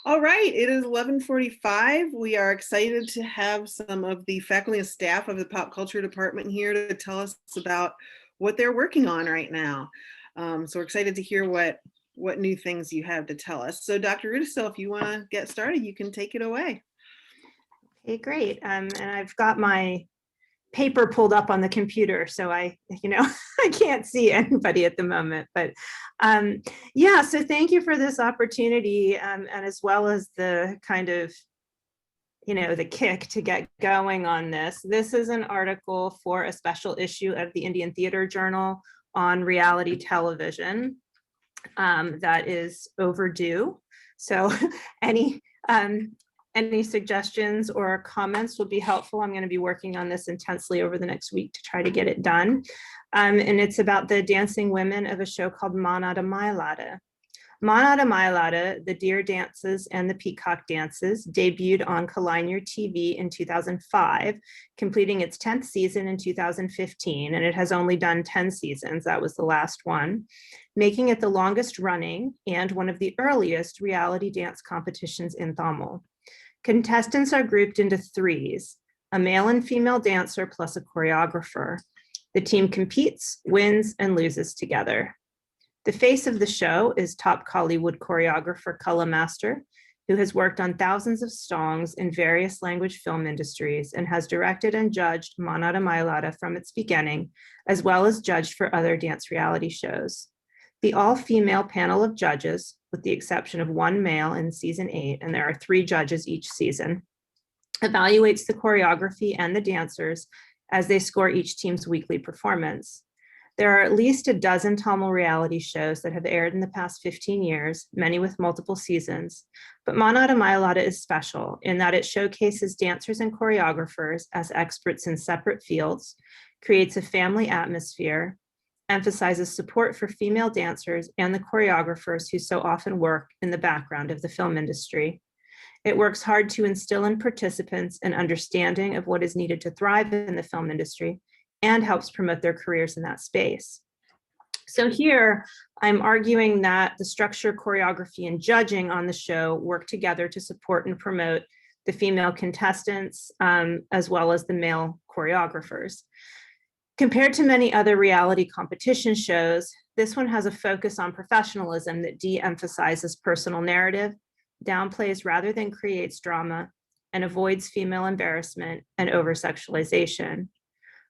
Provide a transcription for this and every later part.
All right, it is 11:45. We are excited to have some of the faculty and staff of the pop culture department here to tell us about what they're working on right now. So we're excited to hear what new things you have to tell us. So Dr. Rudisill, if you want to get started, you can take it away. Okay, great. And I've got my paper pulled up on the computer, so I can't see anybody at the moment, but yeah, so thank you for this opportunity, and as well as the kind of, the kick to get going on this. This is an article for a special issue of the Indian Theater Journal on reality television that is overdue. So any suggestions or comments would be helpful. I'm going to be working on this intensely over the next week to try to get it done. And it's about the dancing women of a show called Maanada Mayilada. Maanada Mayilada, the deer dances and the peacock dances, debuted on Coletta TV in 2005, completing its 10th season in 2015, and it has only done 10 seasons. That was the last one, making it the longest running and one of the earliest reality dance competitions in Tamil. Contestants are grouped into threes, a male and female dancer plus a choreographer. The team competes, wins, and loses together. The face of the show is top Kollywood choreographer Coletta, who has worked on thousands of songs in various language film industries and has directed and judged Maanada Mayilada from its beginning, as well as judged for other dance reality shows. The all-female panel of judges, with the exception of one male in season 8, and there are 3 judges each season, evaluates the choreography and the dancers as they score each team's weekly performance. There are at least a dozen Tamil reality shows that have aired in the past 15 years, many with multiple seasons, but Maanada Mayilada is special in that it showcases dancers and choreographers as experts in separate fields, creates a family atmosphere, emphasizes support for female dancers and the choreographers who so often work in the background of the film industry. It works hard to instill in participants an understanding of what is needed to thrive in the film industry and helps promote their careers in that space. So here, I'm arguing that the structure, choreography, and judging on the show work together to support and promote the female contestants, as well as the male choreographers. Compared to many other reality competition shows, this one has a focus on professionalism that de-emphasizes personal narrative, downplays rather than creates drama, and avoids female embarrassment and over-sexualization.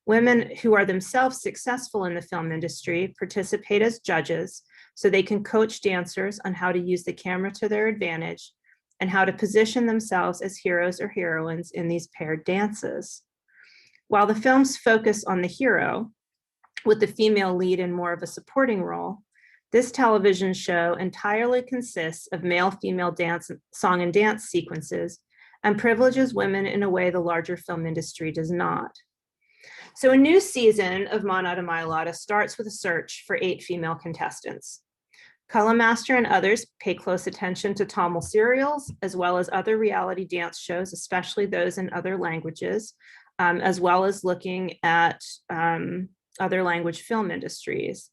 Women who are themselves successful in the film industry participate as judges so they can coach dancers on how to use the camera to their advantage and how to position themselves as heroes or heroines in these paired dances. While the films focus on the hero, with the female lead in more of a supporting role, this television show entirely consists of male-female dance, song and dance sequences and privileges women in a way the larger film industry does not. So a new season of Maanada Mayilada starts with a search for 8 female contestants. Coletta and others pay close attention to Tamil serials, as well as other reality dance shows, especially those in other languages, as well as looking at other language film industries.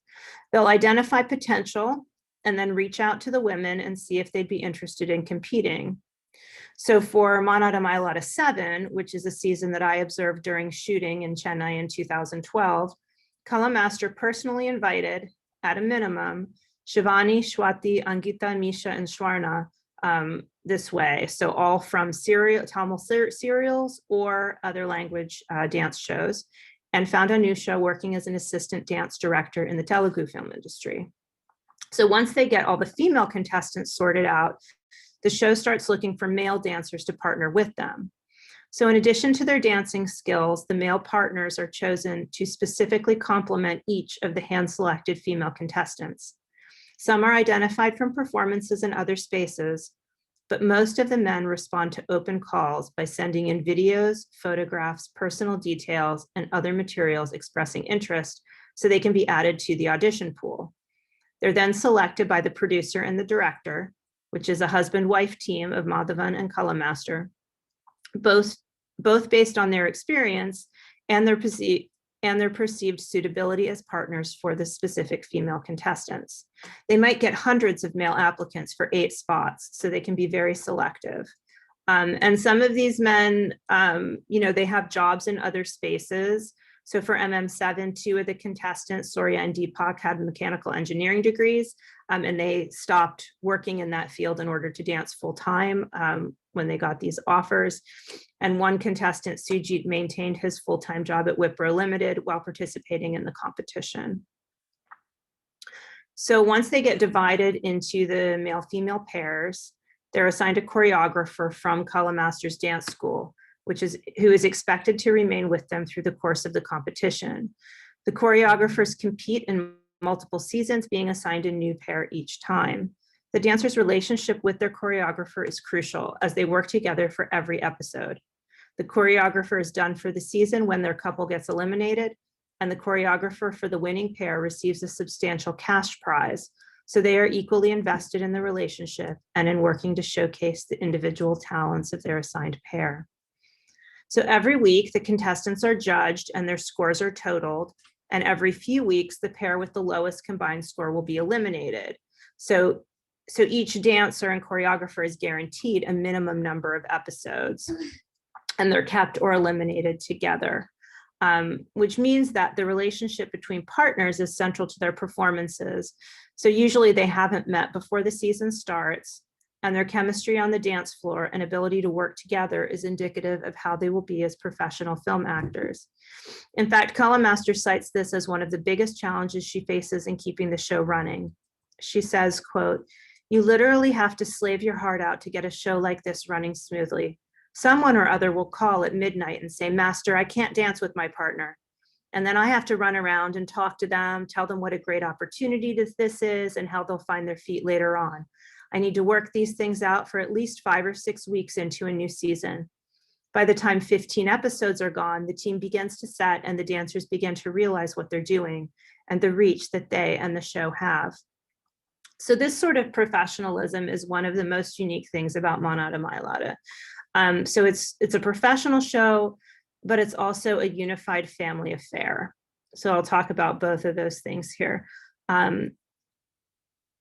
They'll identify potential and then reach out to the women and see if they'd be interested in competing. So for Maanada Mayilada 7, which is a season that I observed during shooting in Chennai in 2012, Coletta personally invited, at a minimum, Shivani, Shwati, Angita, Misha, and Shwarna this way. So all from Tamil serials or other language dance shows, and found Anusha working as an assistant dance director in the Telugu film industry. So once they get all the female contestants sorted out, the show starts looking for male dancers to partner with them. So in addition to their dancing skills, the male partners are chosen to specifically complement each of the hand-selected female contestants. Some are identified from performances in other spaces, but most of the men respond to open calls by sending in videos, photographs, personal details, and other materials expressing interest so they can be added to the audition pool. They're then selected by the producer and the director, which is a husband-wife team of Madhavan and Coletta, both based on their experience and their and their perceived suitability as partners for the specific female contestants. They might get hundreds of male applicants for 8 spots, so they can be very selective. And some of these men, they have jobs in other spaces. So for MM7, 2 of the contestants, Soria and Deepak, had mechanical engineering degrees, and they stopped working in that field in order to dance full time when they got these offers. And one contestant, Sujit, maintained his full-time job at Wipro Limited while participating in the competition. So once they get divided into the male-female pairs, they're assigned a choreographer from Kala Masters Dance School, who is expected to remain with them through the course of the competition. The choreographers compete in multiple seasons, being assigned a new pair each time. The dancer's relationship with their choreographer is crucial as they work together for every episode. The choreographer is done for the season when their couple gets eliminated, and the choreographer for the winning pair receives a substantial cash prize. So they are equally invested in the relationship and in working to showcase the individual talents of their assigned pair. So every week, the contestants are judged and their scores are totaled. And every few weeks, the pair with the lowest combined score will be eliminated. So each dancer and choreographer is guaranteed a minimum number of episodes, and they're kept or eliminated together, which means that the relationship between partners is central to their performances. So usually they haven't met before the season starts, and their chemistry on the dance floor and ability to work together is indicative of how they will be as professional film actors. In fact, Kala Master cites this as one of the biggest challenges she faces in keeping the show running. She says, quote, "You literally have to slave your heart out to get a show like this running smoothly. Someone or other will call at midnight and say, 'Master, I can't dance with my partner.' And then I have to run around and talk to them, tell them what a great opportunity this is and how they'll find their feet later on. I need to work these things out for at least 5 or 6 weeks into a new season. By the time 15 episodes are gone, the team begins to set and the dancers begin to realize what they're doing and the reach that they and the show have." So this sort of professionalism is one of the most unique things about Maanada Mayilada. So it's a professional show, but it's also a unified family affair. So I'll talk about both of those things here.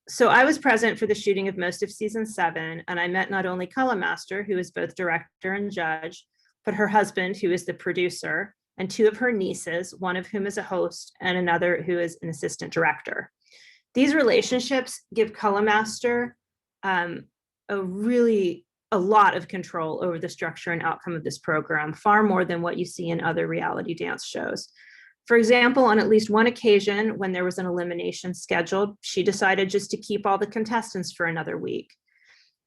So I was present for the shooting of most of season 7, and I met not only Kala Master, who is both director and judge, but her husband, who is the producer, and 2 of her nieces, one of whom is a host and another who is an assistant director. These relationships give Kala Master a lot of control over the structure and outcome of this program, far more than what you see in other reality dance shows. For example, on at least one occasion, when there was an elimination scheduled, she decided just to keep all the contestants for another week.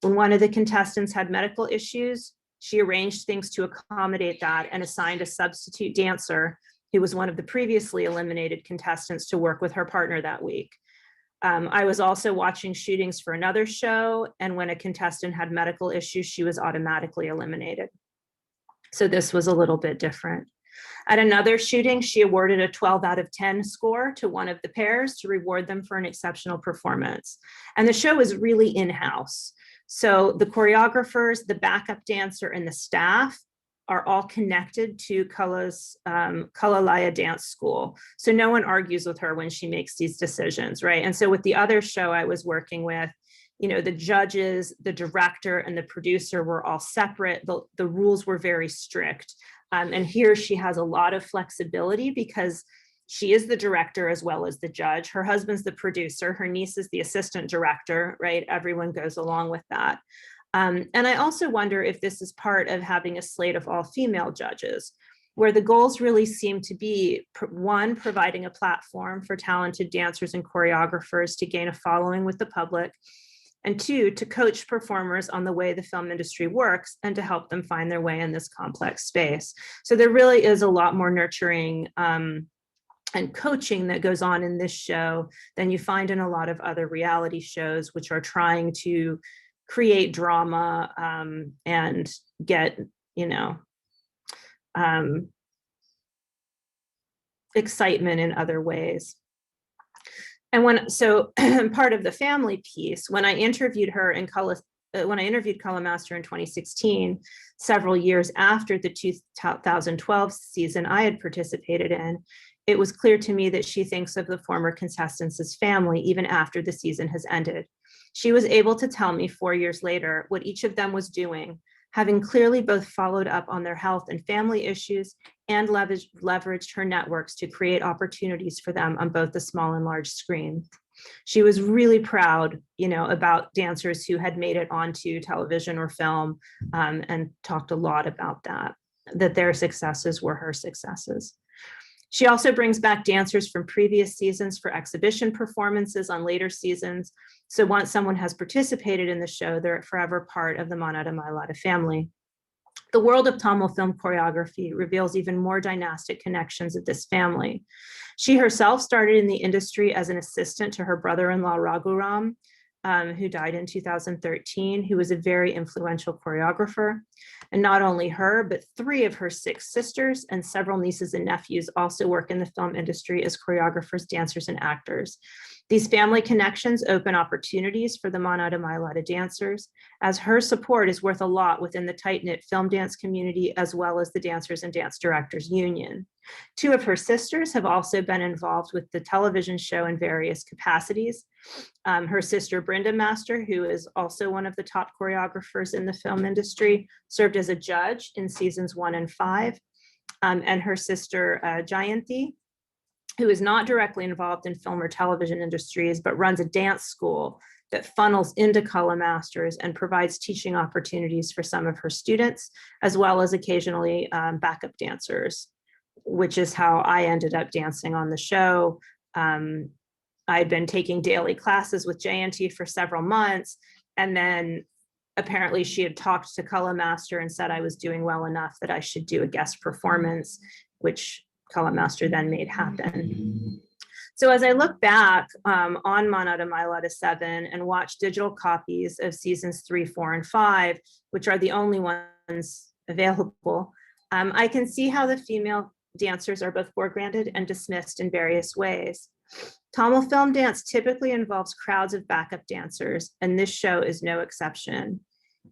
When one of the contestants had medical issues, she arranged things to accommodate that and assigned a substitute dancer who was one of the previously eliminated contestants to work with her partner that week. I was also watching shootings for another show, and when a contestant had medical issues, she was automatically eliminated. So this was a little bit different. At another shooting, she awarded a 12 out of 10 score to one of the pairs to reward them for an exceptional performance. And the show is really in-house. So the choreographers, the backup dancer, and the staff are all connected to Kala's Kalalaya Dance School. So no one argues with her when she makes these decisions, right? And so with the other show I was working with, the judges, the director, and the producer were all separate. The rules were very strict. And here she has a lot of flexibility because she is the director as well as the judge. Her husband's the producer. Her niece is the assistant director, right? Everyone goes along with that. And I also wonder if this is part of having a slate of all female judges, where the goals really seem to be, 1, providing a platform for talented dancers and choreographers to gain a following with the public, and 2, to coach performers on the way the film industry works and to help them find their way in this complex space. So there really is a lot more nurturing and coaching that goes on in this show than you find in a lot of other reality shows, which are trying to create drama and get, excitement in other ways. And so part of the family piece, when I interviewed her in when I interviewed Coletta Master in 2016, several years after the 2012 season I had participated in, it was clear to me that she thinks of the former contestants as family even after the season has ended. She was able to tell me 4 years later what each of them was doing, having clearly both followed up on their health and family issues and leveraged her networks to create opportunities for them on both the small and large screen. She was really proud, about dancers who had made it onto television or film, and talked a lot about that their successes were her successes. She also brings back dancers from previous seasons for exhibition performances on later seasons. So once someone has participated in the show, they're forever part of the Maanada Mayilada family. The world of Tamil film choreography reveals even more dynastic connections of this family. She herself started in the industry as an assistant to her brother-in-law Raghuram, who died in 2013, who was a very influential choreographer. And not only her, but 3 of her 6 sisters and several nieces and nephews also work in the film industry as choreographers, dancers, and actors. These family connections open opportunities for the Maanada Mayilada dancers, as her support is worth a lot within the tight-knit film dance community, as well as the Dancers and Dance Directors Union. 2 of her sisters have also been involved with the television show in various capacities. Her sister, Brenda Master, who is also one of the top choreographers in the film industry, served as a judge in seasons 1 and 5. And her sister, Jayanti, who is not directly involved in film or television industries, but runs a dance school that funnels into Coletta Masters and provides teaching opportunities for some of her students, as well as occasionally backup dancers, which is how I ended up dancing on the show. I'd been taking daily classes with Jayanti for several months, and then apparently she had talked to Coletta Master and said I was doing well enough that I should do a guest performance, which Coletta Master then made happen. So as I look back on Maanada Mayilada 7 and watch digital copies of seasons 3, 4, and 5, which are the only ones available, I can see how the female dancers are both foregrounded and dismissed in various ways. Tamil film dance typically involves crowds of backup dancers, and this show is no exception.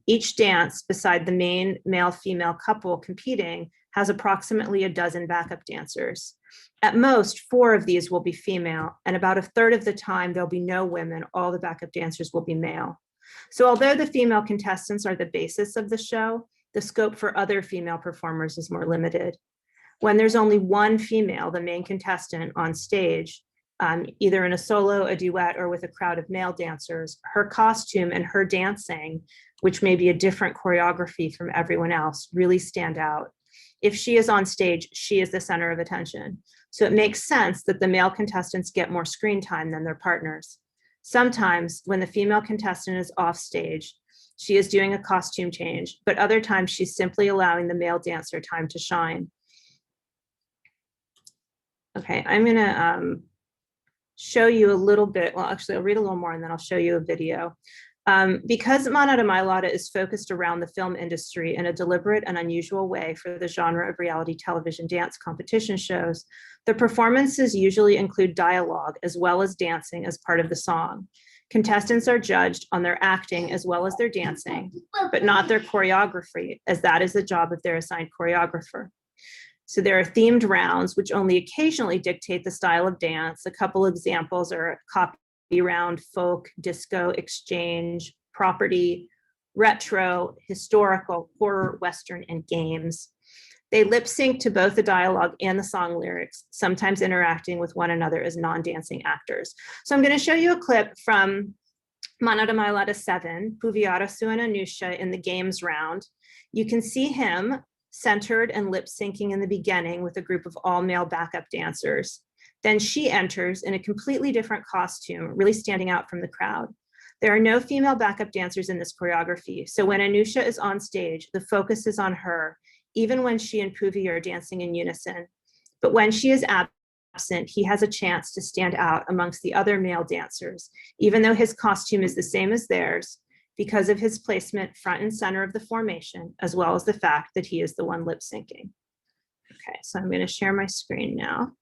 Each dance, beside the main male-female couple competing, has approximately a dozen backup dancers. At most, 4 of these will be female, and about a third of the time, there'll be no women. All the backup dancers will be male. So although the female contestants are the basis of the show, the scope for other female performers is more limited. When there's only one female, the main contestant, on stage, either in a solo, a duet, or with a crowd of male dancers, her costume and her dancing, which may be a different choreography from everyone else, really stand out. If she is on stage, she is the center of attention. So it makes sense that the male contestants get more screen time than their partners. Sometimes when the female contestant is off stage, she is doing a costume change, but other times she's simply allowing the male dancer time to shine. Okay, I'm gonna show you a little bit, well, actually I'll read a little more and then I'll show you a video. Because Maanada Mayilada is focused around the film industry in a deliberate and unusual way for the genre of reality television dance competition shows, the performances usually include dialogue as well as dancing as part of the song. Contestants are judged on their acting as well as their dancing, but not their choreography, as that is the job of their assigned choreographer. So there are themed rounds, which only occasionally dictate the style of dance. A couple examples are copy round, folk, disco, exchange, property, retro, historical, horror, Western, and games. They lip sync to both the dialogue and the song lyrics, sometimes interacting with one another as non-dancing actors. So I'm going to show you a clip from Maanada Mayilada 7, Puviyarasu and Anusha in the games round. You can see him centered and lip syncing in the beginning with a group of all male backup dancers. Then she enters in a completely different costume, really standing out from the crowd. There are no female backup dancers in this choreography, so when Anusha is on stage, the focus is on her, even when she and Puvi are dancing in unison. But when she is absent, he has a chance to stand out amongst the other male dancers, even though his costume is the same as theirs, because of his placement front and center of the formation, as well as the fact that he is the one lip syncing. Okay, so I'm going to share my screen now.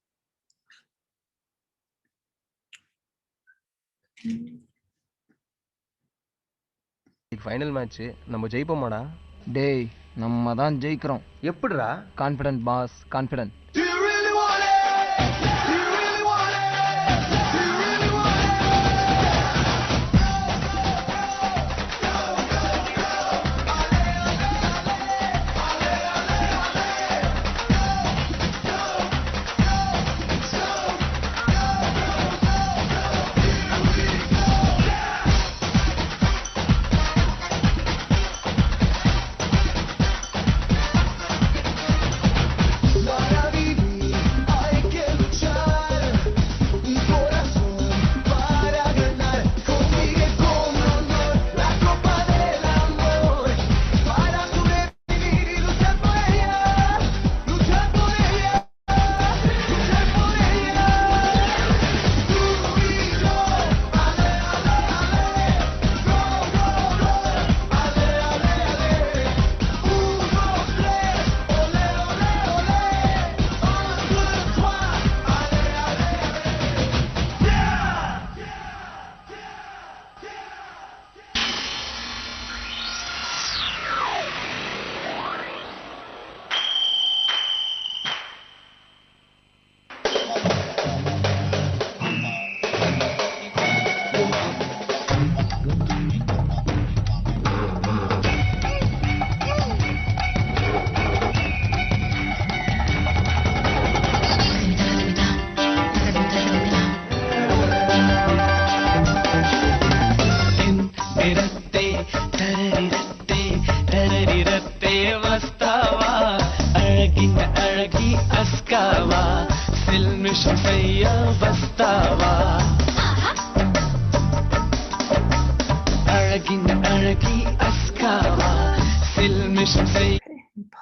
Final match நம்ம ஜெயிப்போமாடா? டேய் நம்ம தான் ஜெயிக்கிறோம். எப்படிடா? Confident boss, confident.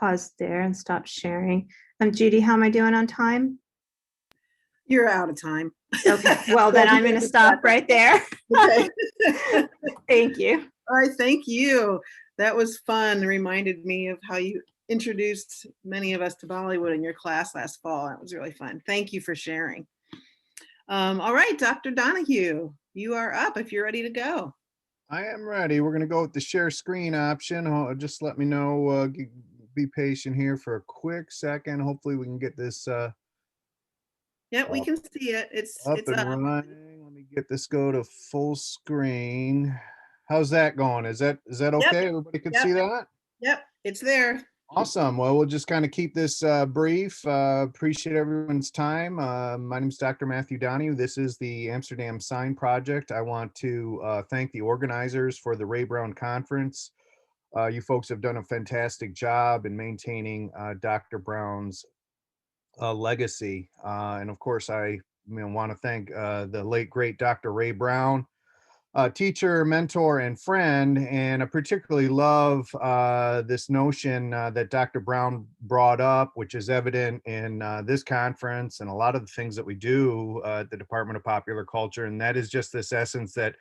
Pause there and stop sharing. Judy, how am I doing on time? You're out of time. Okay, well then I'm going to stop right there. Okay. Thank you. All right, thank you. That was fun. It reminded me of how you introduced many of us to Bollywood in your class last fall. That was really fun. Thank you for sharing. All right, Dr. Donahue, you are up if you're ready to go. I am ready. We're going to go with the share screen option. Just let me know, be patient here for a quick second. Hopefully we can get this Yeah, we can see it. It's up and running. Let me get this go to full screen. How's that going? Is that okay? Yep. Everybody can see that? Yep, it's there. Awesome. Well, we'll just kind of keep this brief. Appreciate everyone's time. My name is Dr. Matthew Donahue. This is the Amsterdam Sign Project. I want to thank the organizers for the Ray Browne Conference. You folks have done a fantastic job in maintaining Dr. Browne's legacy. And of course, I want to thank the late, great Dr. Ray Browne, teacher, mentor, and friend. And I particularly love this notion that Dr. Browne brought up, which is evident in this conference and a lot of the things that we do at the Department of Popular Culture. And that is just this essence that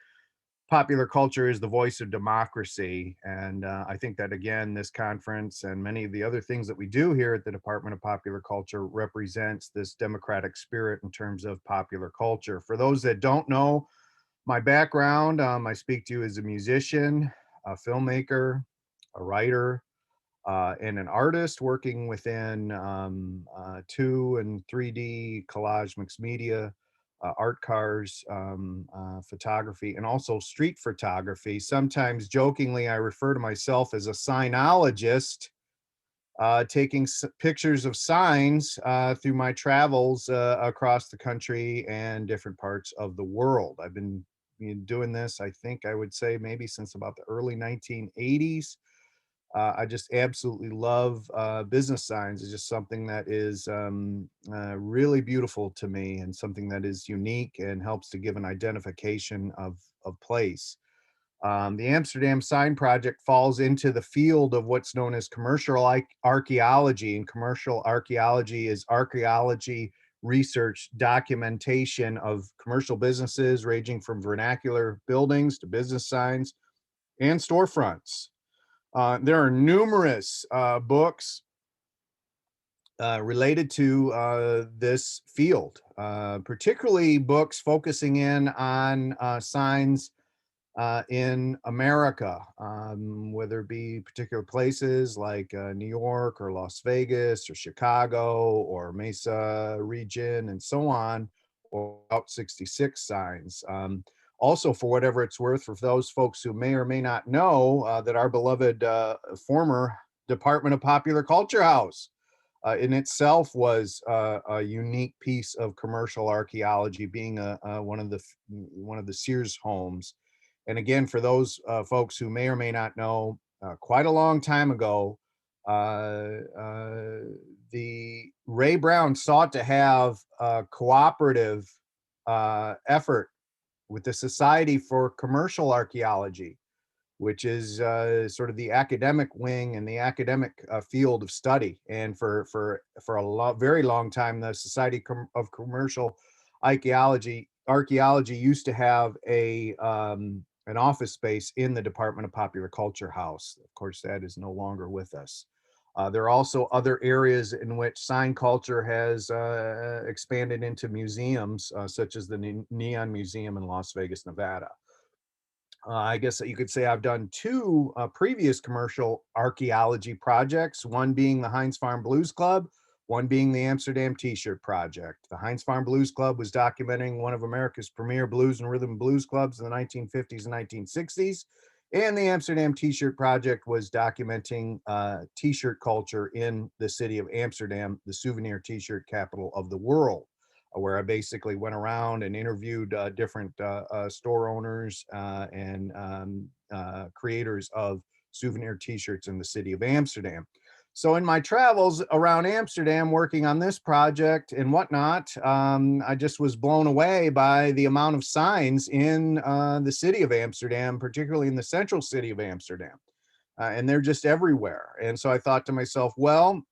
popular culture is the voice of democracy. And I think that, again, this conference and many of the other things that we do here at the Department of Popular Culture represents this democratic spirit in terms of popular culture. For those that don't know my background, I speak to you as a musician, a filmmaker, a writer, and an artist working within 2 and 3D collage mixed media, art cars, photography, and also street photography. Sometimes jokingly, I refer to myself as a signologist, taking pictures of signs through my travels across the country and different parts of the world. I've been doing this, I think I would say maybe since about the early 1980s. I just absolutely love business signs. It's just something that is really beautiful to me and something that is unique and helps to give an identification of place. The Amsterdam Sign Project falls into the field of what's known as commercial archaeology, and commercial archaeology is archaeology research documentation of commercial businesses ranging from vernacular buildings to business signs and storefronts. There are numerous books related to this field, particularly books focusing in on signs in America, whether it be particular places like New York or Las Vegas or Chicago or Mesa region and so on, or Route 66 signs. Also, for whatever it's worth, for those folks who may or may not know, that our beloved former Department of Popular Culture house in itself was a unique piece of commercial archaeology, being one of the Sears homes. And again, for those folks who may or may not know, quite a long time ago, the Ray Browne sought to have a cooperative effort with the Society for Commercial Archaeology, which is sort of the academic wing and the academic field of study. And for a very long time, the Society of Commercial Archaeology used to have an office space in the Department of Popular Culture house. Of course, that is no longer with us. There are also other areas in which sign culture has expanded into museums, such as the Neon Museum in Las Vegas, Nevada. I guess that you could say I've done two previous commercial archaeology projects, one being the Heinz Farm Blues Club, one being the Amsterdam T-shirt project. The Heinz Farm Blues Club was documenting one of America's premier blues and rhythm and blues clubs in the 1950s and 1960s. And the Amsterdam T-shirt project was documenting T-shirt culture in the city of Amsterdam, the souvenir T-shirt capital of the world, where I basically went around and interviewed different store owners and creators of souvenir T-shirts in the city of Amsterdam. So in my travels around Amsterdam working on this project and whatnot, I just was blown away by the amount of signs in the city of Amsterdam, particularly in the central city of Amsterdam. And they're just everywhere. And so I thought to myself, well,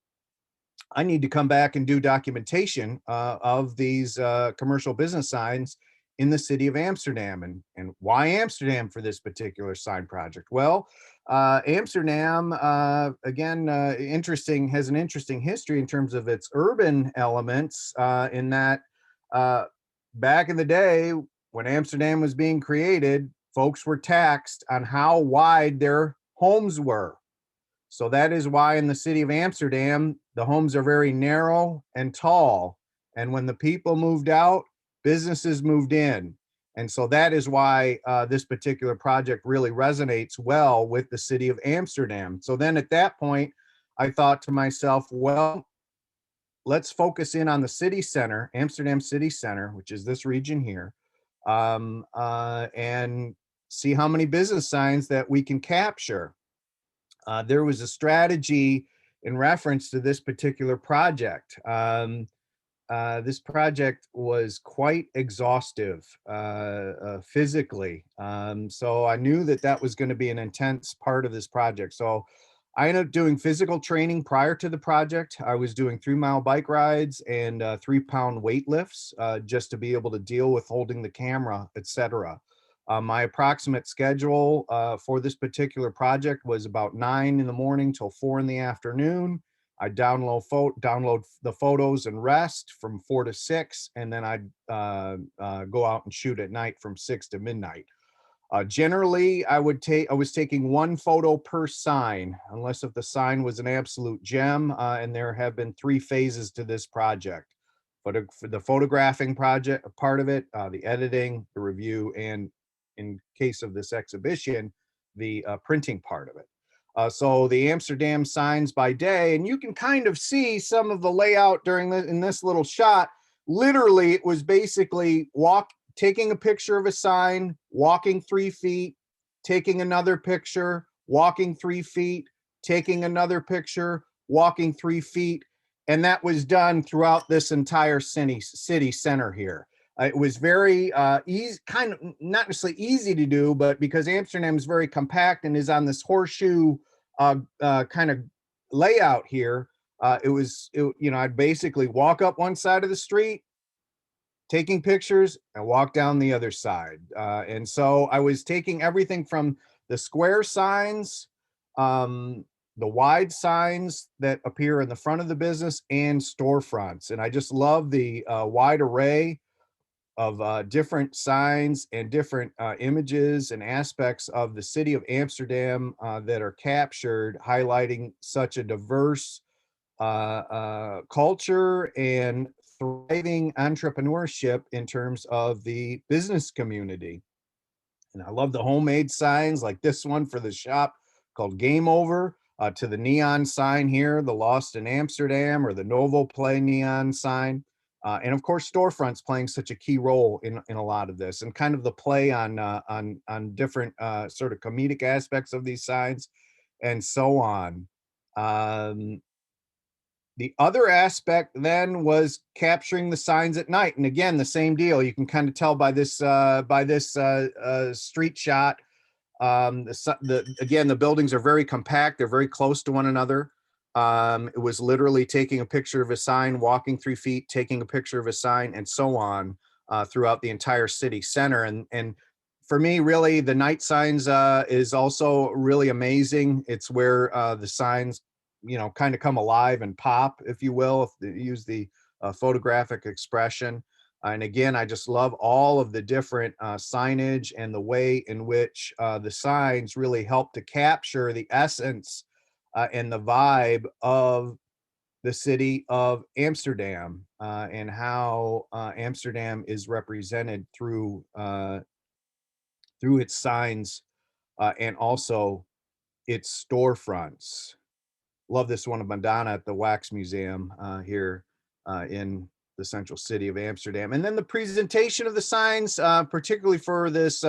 I need to come back and do documentation of these commercial business signs in the city of Amsterdam. And why Amsterdam for this particular sign project? Well, Amsterdam, again, has an interesting history in terms of its urban elements, in that back in the day when Amsterdam was being created, folks were taxed on how wide their homes were. So that is why in the city of Amsterdam, the homes are very narrow and tall. And when the people moved out, businesses moved in. And so that is why this particular project really resonates well with the city of Amsterdam. So then at that point, I thought to myself, well, let's focus in on the city center, Amsterdam city center, which is this region here, and see how many business signs that we can capture. There was a strategy in reference to this particular project. This project was quite exhaustive physically. So I knew that that was going to be an intense part of this project. So I ended up doing physical training prior to the project. I was doing 3-mile bike rides and 3-pound weight lifts just to be able to deal with holding the camera, etc. My approximate schedule for this particular project was about 9 in the morning till 4 in the afternoon. I download the photos and rest from 4 to 6, and then I'd go out and shoot at night from 6 to midnight. Generally, I was taking 1 photo per sign, unless if the sign was an absolute gem, and there have been 3 phases to this project. But for the photographing project part of it, the editing, the review, and in case of this exhibition, the printing part of it. So the Amsterdam signs by day, and you can kind of see some of the layout in this little shot. Literally, it was basically taking a picture of a sign, walking 3 feet, taking another picture, walking 3 feet, taking another picture, walking 3 feet. And that was done throughout this entire city center here. It was very easy, kind of not necessarily easy to do, but because Amsterdam is very compact and is on this horseshoe kind of layout here, I'd basically walk up one side of the street, taking pictures, and walk down the other side. And so I was taking everything from the square signs, the wide signs that appear in the front of the business, and storefronts. And I just love the wide array of different signs and different images and aspects of the city of Amsterdam that are captured, highlighting such a diverse culture and thriving entrepreneurship in terms of the business community. And I love the homemade signs like this one for the shop called Game Over, to the neon sign here, the Lost in Amsterdam, or the Novo Play neon sign. And of course, storefronts playing such a key role in a lot of this, and kind of the play on different sort of comedic aspects of these signs, and so on. The other aspect then was capturing the signs at night, and again, the same deal. You can kind of tell by this street shot. Again, the buildings are very compact. They're very close to one another. It was literally taking a picture of a sign, walking 3 feet, taking a picture of a sign, and so on throughout the entire city center. And for me, really, the night signs is also really amazing. It's where the signs, kind of come alive and pop, if you will, if they use the photographic expression. And again, I just love all of the different signage and the way in which the signs really help to capture the essence and the vibe of the city of Amsterdam, and how Amsterdam is represented through its signs and also its storefronts. Love this one of Maanada at the Wax Museum here in the central city of Amsterdam. And then the presentation of the signs, particularly for this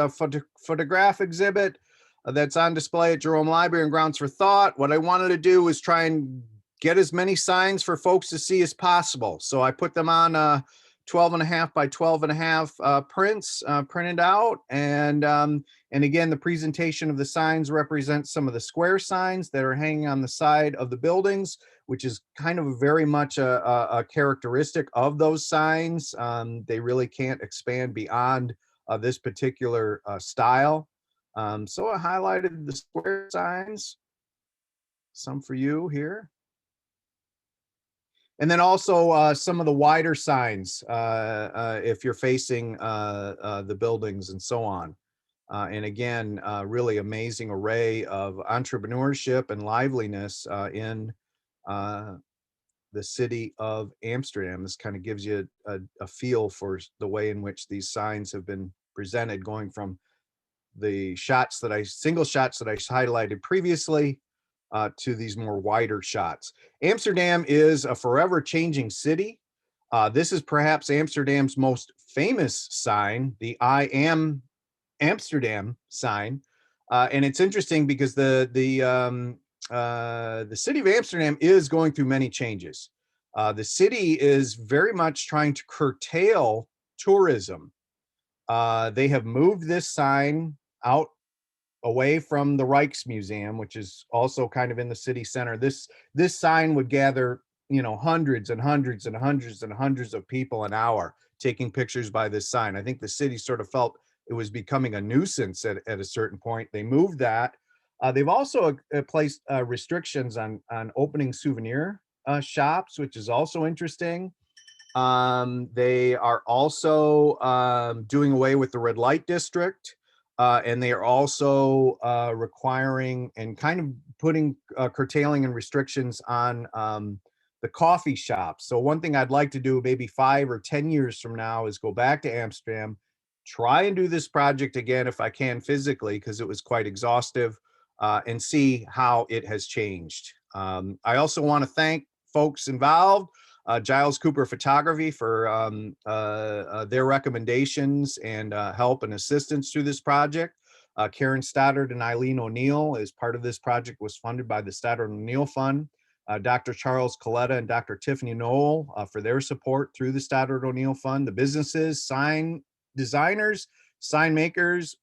photograph exhibit that's on display at Jerome Library and Grounds for Thought. What I wanted to do was try and get as many signs for folks to see as possible. So I put them on 12.5 by 12.5 prints printed out. And again, the presentation of the signs represents some of the square signs that are hanging on the side of the buildings, which is kind of very much a characteristic of those signs. They really can't expand beyond this particular style. So I highlighted the square signs, some for you here. And then also some of the wider signs if you're facing the buildings and so on. And again, really amazing array of entrepreneurship and liveliness in the city of Amsterdam. This kind of gives you a feel for the way in which these signs have been presented, going from the single shots that I highlighted previously to these more wider shots. Amsterdam is a forever changing city. This is perhaps Amsterdam's most famous sign, the I Am Amsterdam sign. And it's interesting because the city of Amsterdam is going through many changes. The city is very much trying to curtail tourism. They have moved this sign out away from the Rijksmuseum, which is also kind of in the city center. This sign would gather, hundreds and hundreds and hundreds and hundreds of people an hour taking pictures by this sign. I think the city sort of felt it was becoming a nuisance at a certain point. They moved that. They've also placed restrictions on opening souvenir shops, which is also interesting. They are also doing away with the red light district. And they are also requiring and kind of putting curtailing and restrictions on the coffee shops. So one thing I'd like to do maybe 5 or 10 years from now is go back to Amsterdam, try and do this project again if I can physically, because it was quite exhaustive, and see how it has changed. I also want to thank folks involved. Giles Cooper Photography for their recommendations and help and assistance through this project. Karen Stoddard and Eileen O'Neill, as part of this project, was funded by the Stoddard O'Neill Fund. Dr. Charles Coletta and Dr. Tiffany Knoll for their support through the Stoddard O'Neill Fund. The businesses, sign designers, sign makers,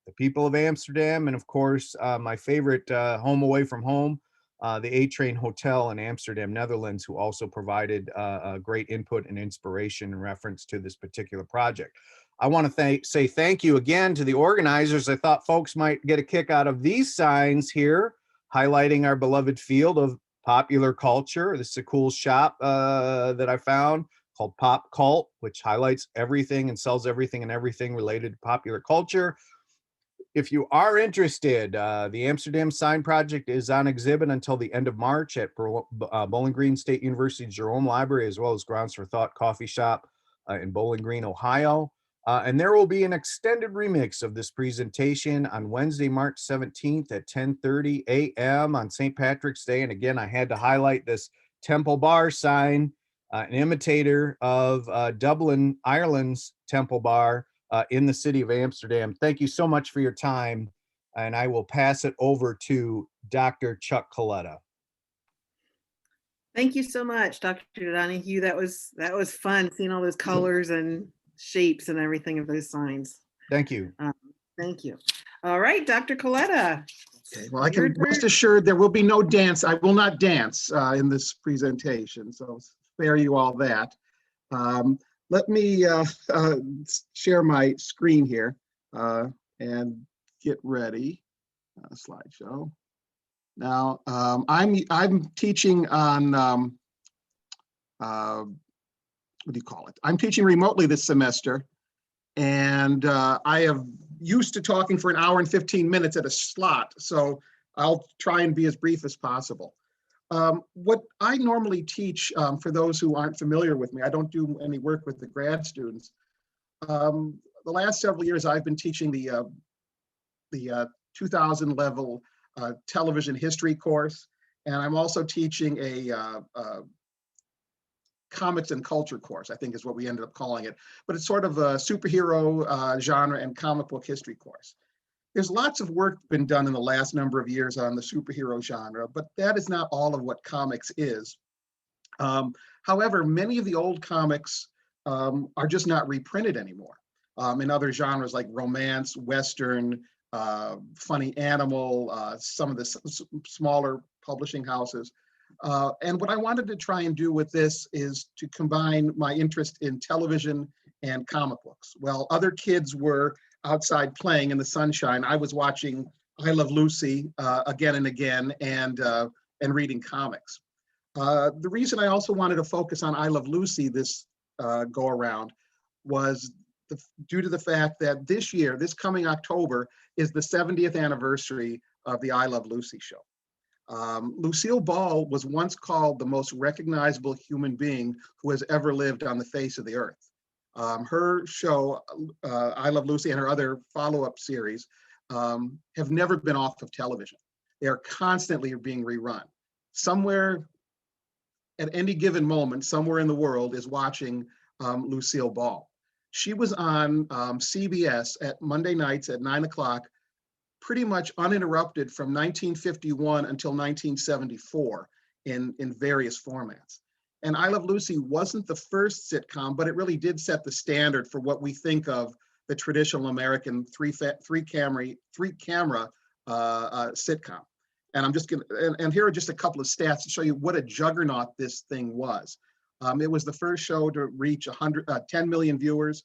the people of Amsterdam, and of course, my favorite home away from home, the A-Train Hotel in Amsterdam, Netherlands, who also provided great input and inspiration in reference to this particular project. I want to say thank you again to the organizers. I thought folks might get a kick out of these signs here, highlighting our beloved field of popular culture. This is a cool shop that I found called Pop Cult, which highlights everything and sells everything and everything related to popular culture. If you are interested, the Amsterdam Sign Project is on exhibit until the end of March at Bowling Green State University Jerome Library, as well as Grounds for Thought Coffee Shop in Bowling Green, Ohio. And there will be an extended remix of this presentation on Wednesday, March 17th at 10:30 a.m. on St. Patrick's Day. And again, I had to highlight this Temple Bar sign, an imitator of Dublin, Ireland's Temple Bar in the city of Amsterdam. Thank you so much for your time. And I will pass it over to Dr. Chuck Coletta. Thank you so much, Dr. Donahue. That was fun seeing all those colors and shapes and everything of those signs. Thank you. Thank you. All right, Dr. Coletta. Okay, well, I can rest assured there will be no dance. I will not dance in this presentation, so spare you all that. Let me share my screen here and get ready. Slideshow. Now, I'm teaching on, what do you call it? I'm teaching remotely this semester, and I have used to talking for an hour and 15 minutes at a slot, so I'll try and be as brief as possible. What I normally teach, for those who aren't familiar with me, I don't do any work with the grad students. The last several years, I've been teaching the 2000 level television history course, and I'm also teaching a comics and culture course, I think is what we ended up calling it, but it's sort of a superhero genre and comic book history course. There's lots of work been done in the last number of years on the superhero genre, but that is not all of what comics is. However, many of the old comics are just not reprinted anymore in other genres like romance, Western, funny animal, some of the smaller publishing houses. And what I wanted to try and do with this is to combine my interest in television and comic books. While other kids were outside playing in the sunshine, I was watching I Love Lucy again and again and reading comics. The reason I also wanted to focus on I Love Lucy this go around was due to the fact that this year, this coming October, is the 70th anniversary of the I Love Lucy show. Lucille Ball was once called the most recognizable human being who has ever lived on the face of the earth. Her show, I Love Lucy, and her other follow-up series have never been off of television. They are constantly being rerun. Somewhere at any given moment, somewhere in the world is watching Lucille Ball. She was on CBS at Monday nights at 9 o'clock, pretty much uninterrupted from 1951 until 1974 in various formats. And I Love Lucy wasn't the first sitcom, but it really did set the standard for what we think of the traditional American three camera sitcom. And I'm just gonna, and here are just a couple of stats to show you what a juggernaut this thing was. It was the first show to reach 10 million viewers.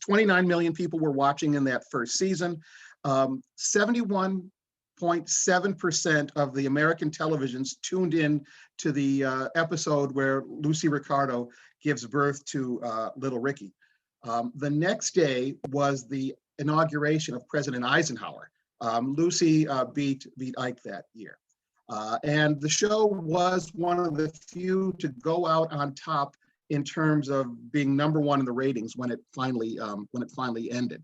29 million people were watching in that first season. 71.7% of the American televisions tuned in to the episode where Lucy Ricardo gives birth to little Ricky. The next day was the inauguration of President Eisenhower. Lucy beat Ike that year. And the show was one of the few to go out on top in terms of being #1 in the ratings when it finally ended.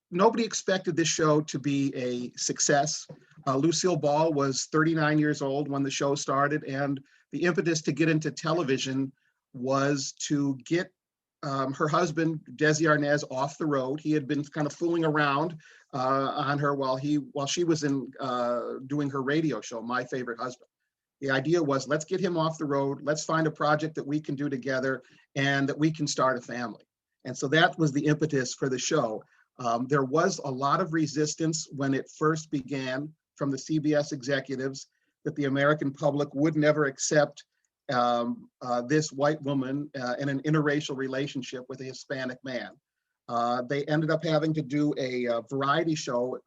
Nobody expected this show to be a success. Lucille Ball was 39 years old when the show started, and the impetus to get into television was to get her husband, Desi Arnaz, off the road. He had been kind of fooling around on her while she was doing her radio show, My Favorite Husband. The idea was, let's get him off the road. Let's find a project that we can do together and that we can start a family. And so that was the impetus for the show. There was a lot of resistance when it first began from the CBS executives that the American public would never accept this white woman in an interracial relationship with a Hispanic man. They ended up having to do a variety show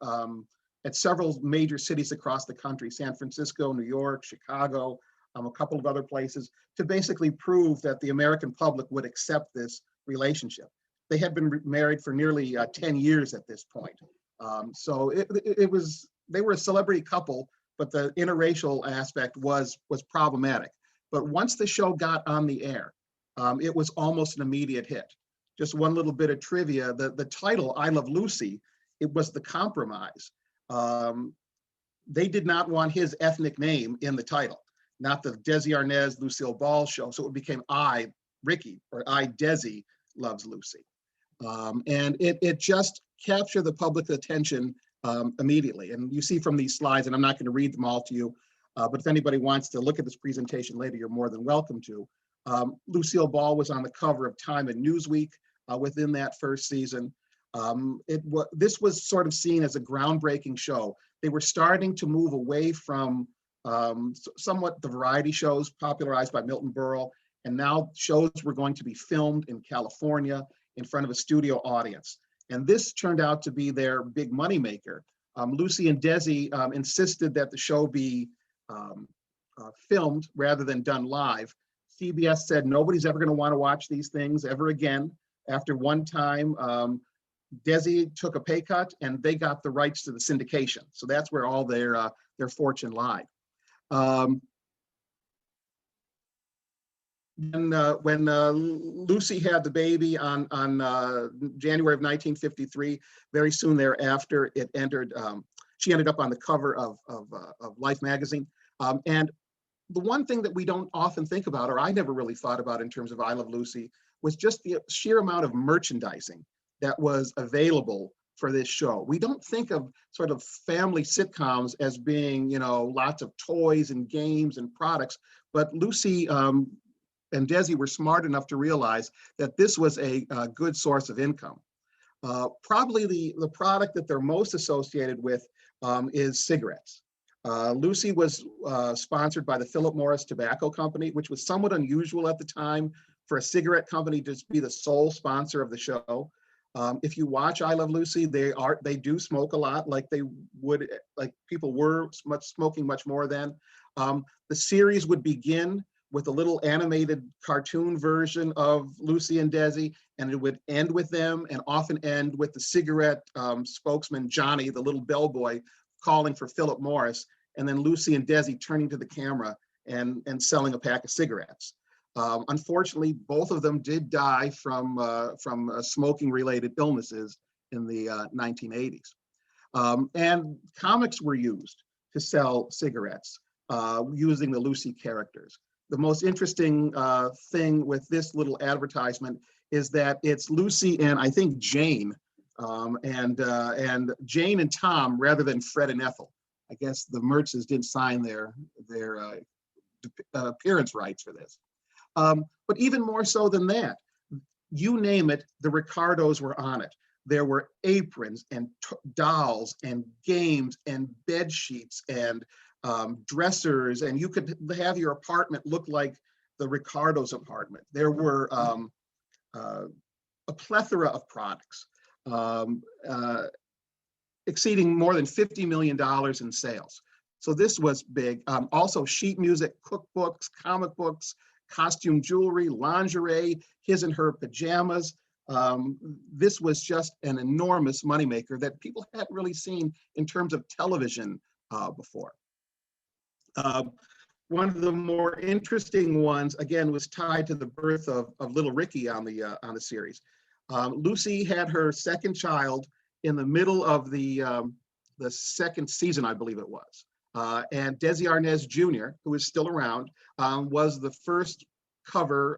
at several major cities across the country: San Francisco, New York, Chicago, a couple of other places, to basically prove that the American public would accept this relationship. They had been married for nearly 10 years at this point. So they were a celebrity couple, but the interracial aspect was problematic. But once the show got on the air, it was almost an immediate hit. Just one little bit of trivia, the title, I Love Lucy, it was the compromise. They did not want his ethnic name in the title, not the Desi Arnaz, Lucille Ball show. So it became I, Ricky, or I, Desi Loves Lucy. And it just captured the public attention immediately. And you see from these slides, and I'm not going to read them all to you, but if anybody wants to look at this presentation later, you're more than welcome to. Lucille Ball was on the cover of Time and Newsweek within that first season. This was sort of seen as a groundbreaking show. They were starting to move away from somewhat the variety shows popularized by Milton Berle, and now shows were going to be filmed in California in front of a studio audience. And this turned out to be their big moneymaker. Lucy and Desi insisted that the show be filmed rather than done live. CBS said nobody's ever going to want to watch these things ever again. After one time, Desi took a pay cut and they got the rights to the syndication. So that's where all their fortune lied. When Lucy had the baby on January of 1953, very soon thereafter, she ended up on the cover of Life magazine. And the one thing that we don't often think about, or I never really thought about in terms of I Love Lucy, was just the sheer amount of merchandising that was available for this show. We don't think of sort of family sitcoms as being, lots of toys and games and products, but Lucy and Desi were smart enough to realize that this was a good source of income. Probably the product that they're most associated with is cigarettes. Lucy was sponsored by the Philip Morris Tobacco Company, which was somewhat unusual at the time for a cigarette company to be the sole sponsor of the show. If you watch I Love Lucy, they do smoke a lot, like people were smoking much more then. The series would begin with a little animated cartoon version of Lucy and Desi, and it would end with them, and often end with the cigarette spokesman, Johnny, the little bellboy, calling for Philip Morris, and then Lucy and Desi turning to the camera and selling a pack of cigarettes. Unfortunately, both of them did die from smoking-related illnesses in the 1980s. And comics were used to sell cigarettes using the Lucy characters. The most interesting thing with this little advertisement is that it's Lucy and I think Jane, and Jane and Tom rather than Fred and Ethel. I guess the Mertzes didn't sign their appearance rights for this. But even more so than that, you name it, the Ricardos were on it. There were aprons and dolls and games and bed sheets and dressers, and you could have your apartment look like the Ricardos' apartment. There were a plethora of products, exceeding more than $50 million in sales. So this was big. Also sheet music, cookbooks, comic books, costume jewelry, lingerie, his and her pajamas. This was just an enormous moneymaker that people hadn't really seen in terms of television before. One of the more interesting ones, again, was tied to the birth of little Ricky on the series. Lucy had her second child in the middle of the second season, I believe it was. And Desi Arnaz Jr., who is still around, was the first cover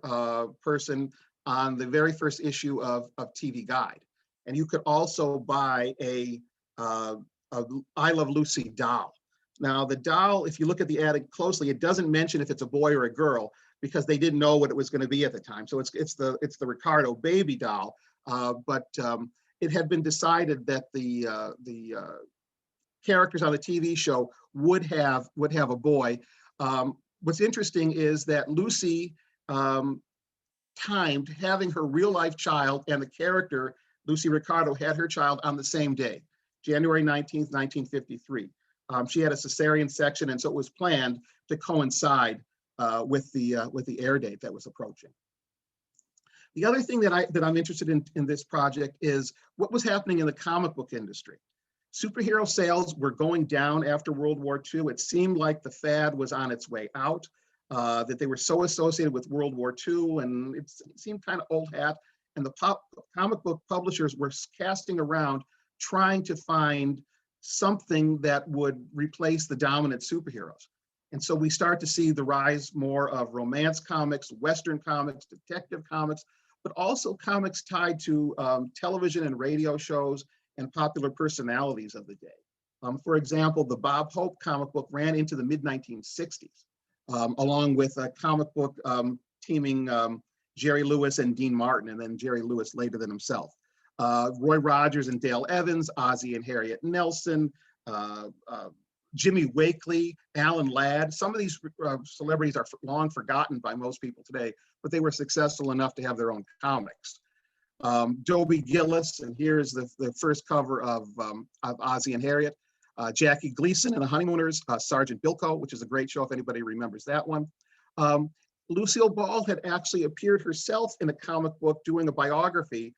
person on the very first issue of TV Guide. And you could also buy a I Love Lucy doll. Now the doll, if you look at the ad closely, it doesn't mention if it's a boy or a girl because they didn't know what it was going to be at the time. So it's the Ricardo baby doll, but it had been decided that the characters on the TV show would have a boy. What's interesting is that Lucy timed having her real life child and the character Lucy Ricardo had her child on the same day, January 19th, 1953. She had a cesarean section, and so it was planned to coincide with the air date that was approaching. The other thing that I'm interested in this project is what was happening in the comic book industry. Superhero sales were going down after World War II. It seemed like the fad was on its way out, that they were so associated with World War II, and it seemed kind of old hat. And the comic book publishers were casting around, trying to find something that would replace the dominant superheroes. And so we start to see the rise more of romance comics, Western comics, detective comics, but also comics tied to television and radio shows and popular personalities of the day. For example, the Bob Hope comic book ran into the mid-1960s, along with a comic book teaming Jerry Lewis and Dean Martin, and then Jerry Lewis later than himself. Roy Rogers and Dale Evans, Ozzie and Harriet Nelson, Jimmy Wakely, Alan Ladd. Some of these celebrities are long forgotten by most people today, but they were successful enough to have their own comics. Dobie Gillis, and here's the first cover of Ozzie and Harriet. Jackie Gleason and the Honeymooners, Sergeant Bilko, which is a great show if anybody remembers that one. Lucille Ball had actually appeared herself in a comic book doing a biography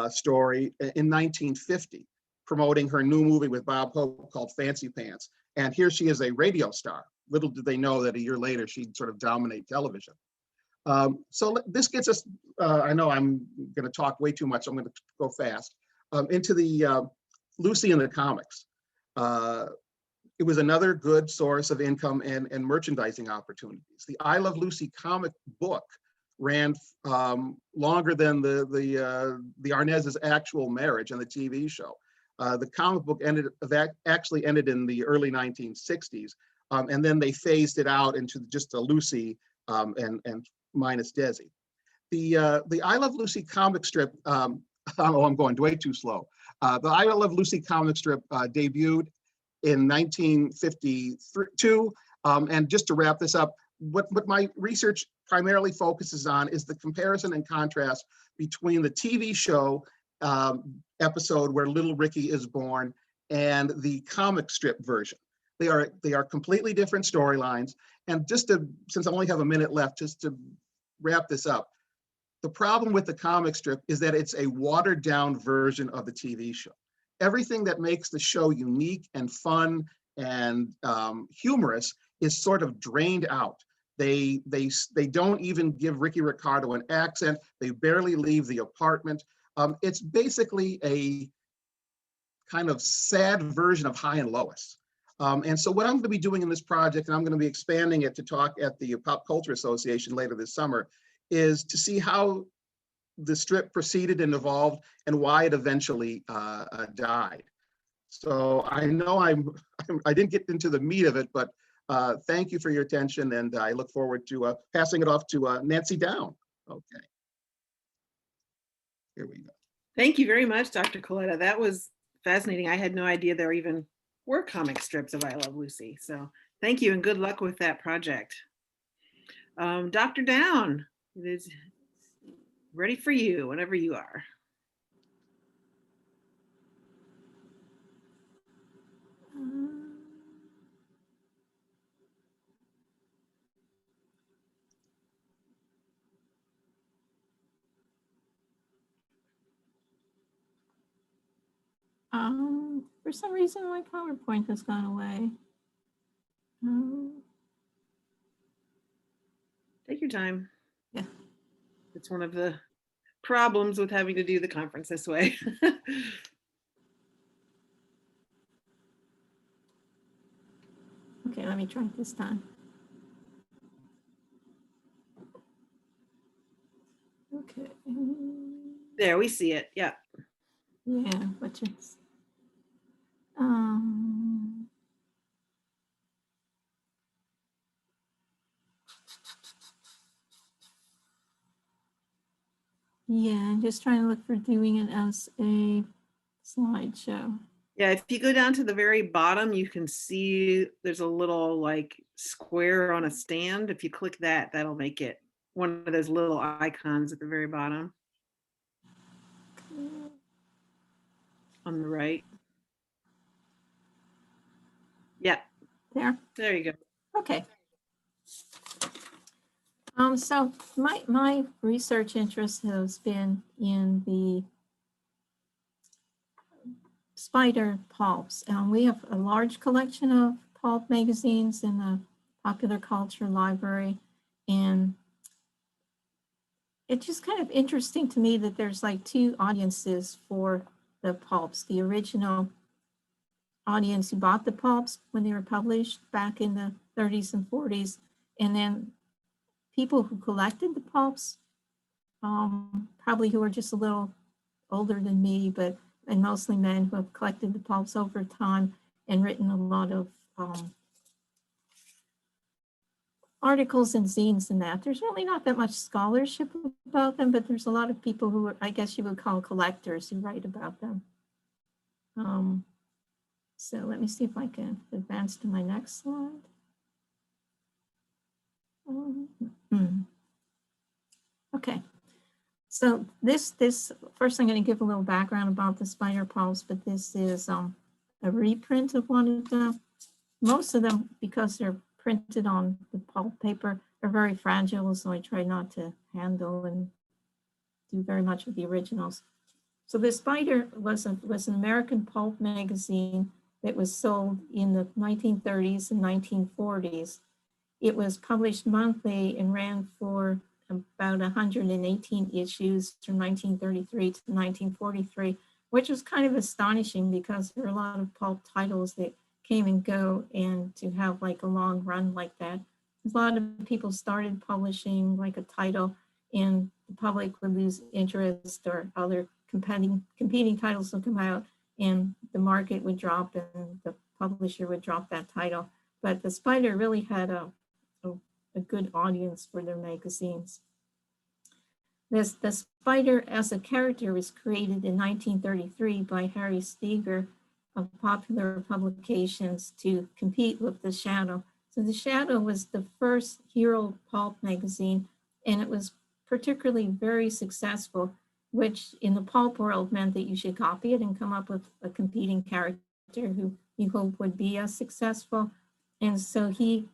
story in 1950, promoting her new movie with Bob Hope called Fancy Pants. And here she is, a radio star. Little did they know that a year later she'd sort of dominate television. So this gets us, I know I'm going to talk way too much, so I'm going to go fast, into the Lucy in the comics. It was another good source of income and merchandising opportunities. The I Love Lucy comic book ran longer than the Arnaz's actual marriage and the TV show. The comic book actually ended in the early 1960s, and then they phased it out into just a Lucy and minus Desi. The I Love Lucy comic strip, oh, I'm going way too slow. The I Love Lucy comic strip debuted in 1952. And just to wrap this up, what my research primarily focuses on is the comparison and contrast between the TV show episode where little Ricky is born and the comic strip version. They are completely different storylines. And just to, since I only have a minute left, just to wrap this up, the problem with the comic strip is that it's a watered down version of the TV show. Everything that makes the show unique and fun and humorous is sort of drained out. They don't even give Ricky Ricardo an accent. They barely leave the apartment. It's basically a kind of sad version of High and Lois. And so what I'm going to be doing in this project, and I'm going to be expanding it to talk at the Pop Culture Association later this summer, is to see how the strip proceeded and evolved and why it eventually died. So I know I didn't get into the meat of it, but thank you for your attention, and I look forward to passing it off to Nancy Down. Okay. Here we go. Thank you very much, Dr. Coletta. That was fascinating. I had no idea there even were comic strips of I Love Lucy. So thank you and good luck with that project. Dr. Down, it is ready for you whenever you are. For some reason, my PowerPoint has gone away. Take your time. Yeah. It's one of the problems with having to do the conference this way. Okay, let me try this time. Okay. There, we see it. Yeah. Yeah, but just yeah, I'm just trying to look for doing it as a slideshow. Yeah, if you go down to the very bottom, you can see there's a little like square on a stand. If you click that, that'll make it one of those little icons at the very bottom on the right. Yeah. There. There you go. Okay. So my research interest has been in the spider pulps. We have a large collection of pulp magazines in the Popular Culture Library, and it's just kind of interesting to me that there's like two audiences for the pulps. The original audience who bought the pulps when they were published back in the 30s and 40s, and then people who collected the pulps, probably who are just a little older than me, and mostly men who have collected the pulps over time and written a lot of articles and zines and that. There's really not that much scholarship about them, but there's a lot of people who I guess you would call collectors who write about them. So let me see if I can advance to my next slide. Okay. So this first I'm going to give a little background about the spider pulps, but this is a reprint of one of them. Most of them, because they're printed on the pulp paper, are very fragile, so I try not to handle and do very much with the originals. So the Spider was an American pulp magazine that was sold in the 1930s and 1940s. It was published monthly and ran for about 118 issues from 1933 to 1943, which was kind of astonishing because there are a lot of pulp titles that came and go, and to have like a long run like that. A lot of people started publishing like a title and the public would lose interest, or other competing titles would come out and the market would drop and the publisher would drop that title. But the Spider really had a good audience for their magazines. The Spider as a character was created in 1933 by Harry Steger of Popular Publications to compete with The Shadow. So The Shadow was the first hero pulp magazine, and it was particularly very successful, which in the pulp world meant that you should copy it and come up with a competing character who you hope would be as successful. And so he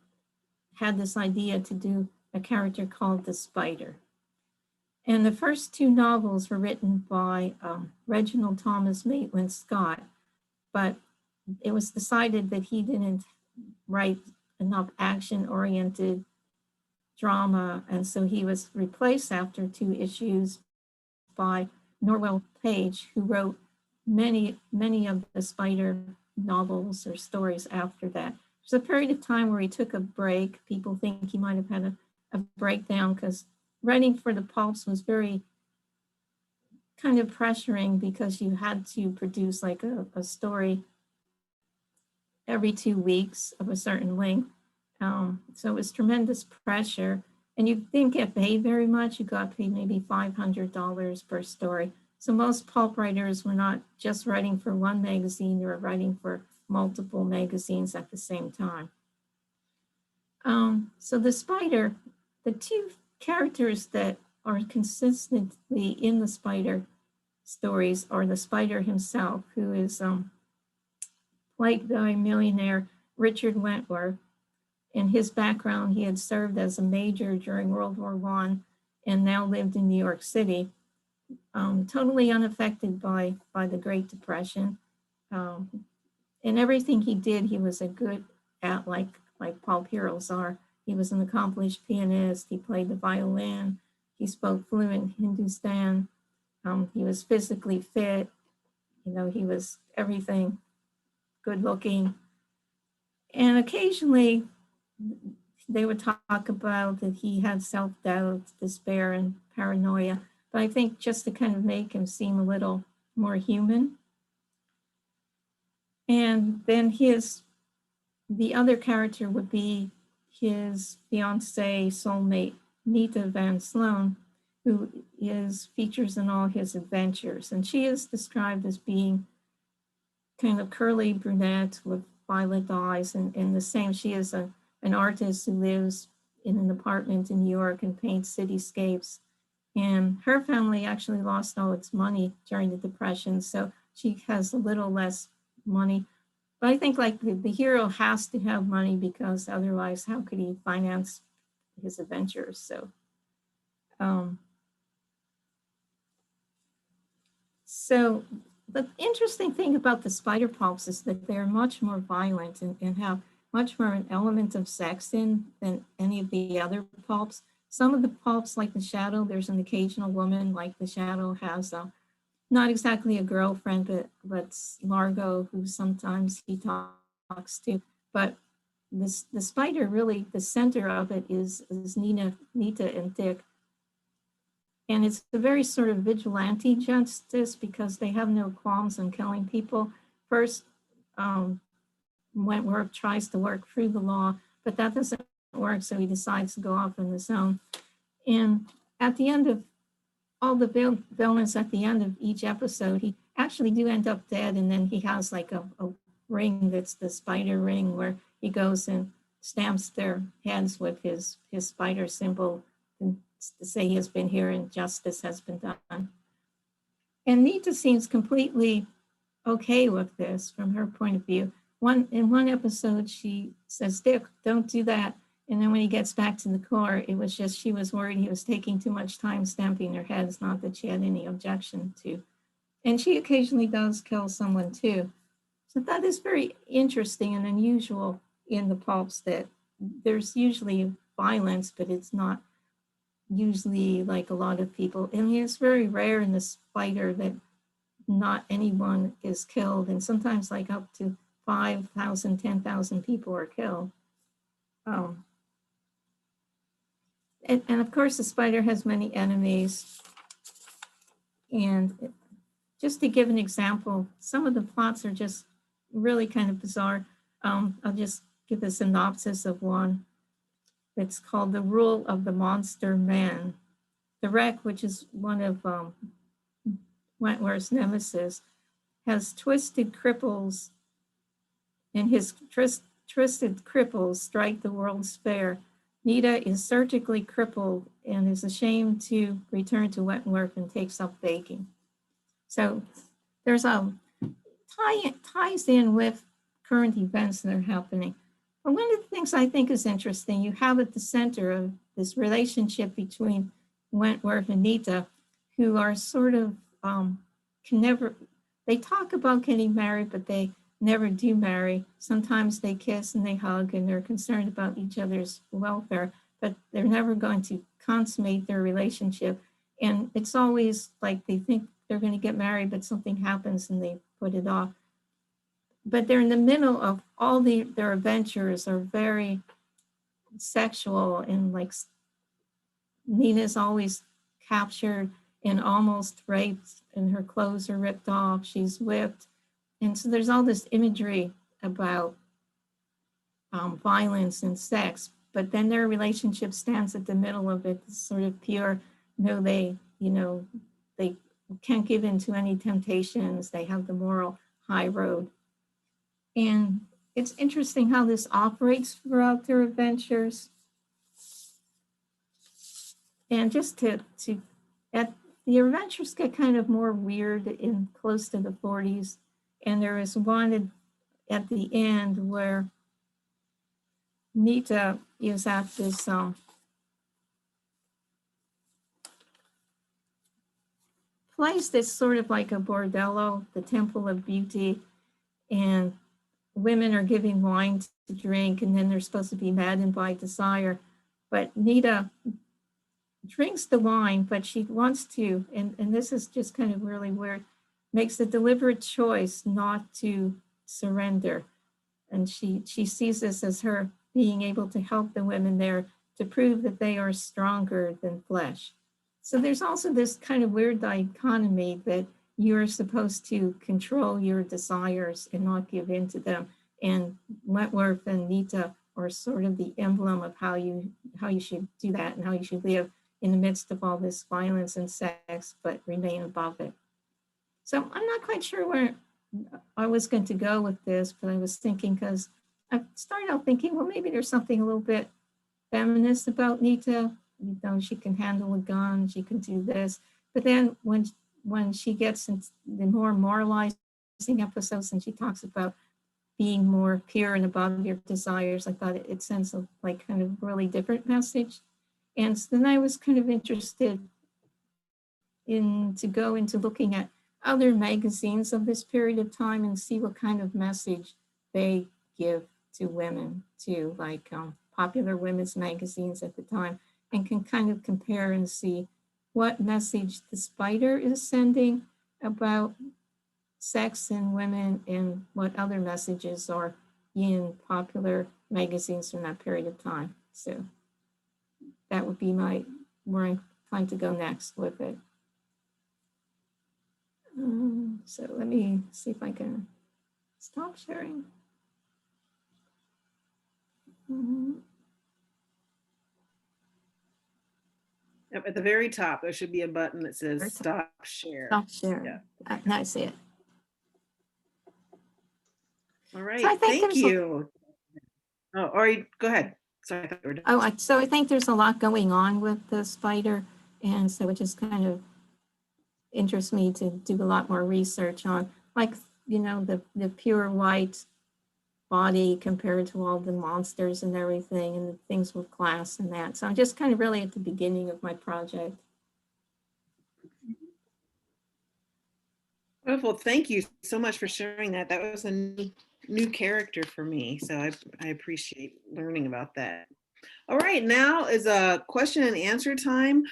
had this idea to do a character called the Spider. And the first two novels were written by Reginald Thomas Maitland Scott, but it was decided that he didn't write enough action-oriented drama, and so he was replaced after 2 issues by Norwell Page, who wrote many of the Spider novels or stories after that. There's a period of time where he took a break. People think he might have had a breakdown because writing for the pulps was very kind of pressuring, because you had to produce like a story every 2 weeks of a certain length. So it was tremendous pressure, and you didn't get paid very much. You got paid maybe $500 per story. So most pulp writers were not just writing for one magazine, they were writing for multiple magazines at the same time. So the Spider, the 2 characters that are consistently in the Spider stories are the Spider himself, who is played by millionaire Richard Wentworth. In his background, he had served as a major during World War I and now lived in New York City, totally unaffected by the Great Depression. And everything he did, he was a good at, like pulp heroes are. He was an accomplished pianist. He played the violin. He spoke fluent Hindustan. He was physically fit. He was everything, good looking. And occasionally they would talk about that he had self-doubt, despair, and paranoia. But I think just to kind of make him seem a little more human. And then the other character would be his fiancée, soulmate, Nita Van Sloan, who features in all his adventures. And she is described as being kind of curly brunette with violet eyes, and the same, she is an artist who lives in an apartment in New York and paints cityscapes. And her family actually lost all its money during the Depression, so she has a little less money. But I think like the hero has to have money, because otherwise how could he finance his adventures. So the interesting thing about the spider pulps is that they're much more violent and have much more an element of sex in than any of the other pulps. Some of the pulps, like the Shadow, there's an occasional woman, like the Shadow has not exactly a girlfriend, but Largo, who sometimes he talks to. But the spider, really, the center of it is Nita and Dick. And it's a very sort of vigilante justice because they have no qualms on killing people. First, Wentworth tries to work through the law, but that doesn't work, so he decides to go off on his own. And at the end of all the villains, at the end of each episode, he actually do end up dead, and then he has like a ring that's the spider ring where he goes and stamps their heads with his spider symbol and to say he has been here and justice has been done. And Nita seems completely okay with this from her point of view. In one episode, she says, Dick, don't do that. And then when he gets back to the car, it was just she was worried he was taking too much time stamping their heads, not that she had any objection to. And she occasionally does kill someone too. So that is very interesting and unusual in the pulps, that there's usually violence, but it's not usually like a lot of people. I mean, it's very rare in the spider that not anyone is killed, and sometimes like up to 5,000, 10,000 people are killed. And of course, the spider has many enemies. And just to give an example, some of the plots are just really kind of bizarre. I'll just give a synopsis of one. It's called The Rule of the Monster Man. The Wreck, which is one of Wentworth's nemesis, has twisted cripples, and his twisted cripples strike the World's Fair. Nita is surgically crippled and is ashamed to return to Wentworth and takes up baking. So there's ties in with current events that are happening. But one of the things I think is interesting, you have at the center of this relationship between Wentworth and Nita, who are sort of they talk about getting married, but they never do marry. Sometimes they kiss and they hug and they're concerned about each other's welfare, but they're never going to consummate their relationship. And it's always like they think they're going to get married, but something happens and they put it off. But they're in the middle of all their adventures are very sexual, and like Nina's always captured and almost raped, and her clothes are ripped off, she's whipped. And so there's all this imagery about violence and sex, but then their relationship stands at the middle of it, sort of pure. No, they can't give in to any temptations. They have the moral high road. And it's interesting how this operates throughout their adventures. And just the adventures get kind of more weird in close to the 40s. And there is one at the end where Nita is at this place that's sort of like a bordello, the Temple of Beauty, and women are giving wine to drink, and then they're supposed to be maddened by desire. But Nita drinks the wine, but she wants to, and this is just kind of really weird, makes a deliberate choice not to surrender. And she sees this as her being able to help the women there to prove that they are stronger than flesh. So there's also this kind of weird dichotomy that you're supposed to control your desires and not give in to them. And Wentworth and Nita are sort of the emblem of how you should do that and how you should live in the midst of all this violence and sex, but remain above it. So I'm not quite sure where I was going to go with this, but I was thinking, because I started out thinking, well, maybe there's something a little bit feminist about Nita. You know, she can handle a gun, she can do this. But then when she gets into the more moralizing episodes and she talks about being more pure and above your desires. I thought it sends a like kind of really different message. And so then I was kind of interested in to go into looking at other magazines of this period of time and see what kind of message they give to women, to like popular women's magazines at the time, and can kind of compare and see what message the Spider is sending about sex and women and what other messages are in popular magazines from that period of time. So that would be where I'm trying to go next with it. So let me see if I can stop sharing. Yep, at the very top, there should be a button that says Very top. stop share. Stop sharing. Yeah. Now I see it. All right, So I think thank there's a- you. Oh, Ori, go ahead. Sorry, I thought you were done. So I think there's a lot going on with the Spider, and so it just kind of interests me to do a lot more research on, like, you know, the pure white body compared to all the monsters and everything, and the things with class and that. So I'm just kind of really at the beginning of my project. Wonderful. Thank you so much for sharing that. That was a new character for me. So I appreciate learning about that. All right, now is a question and answer time.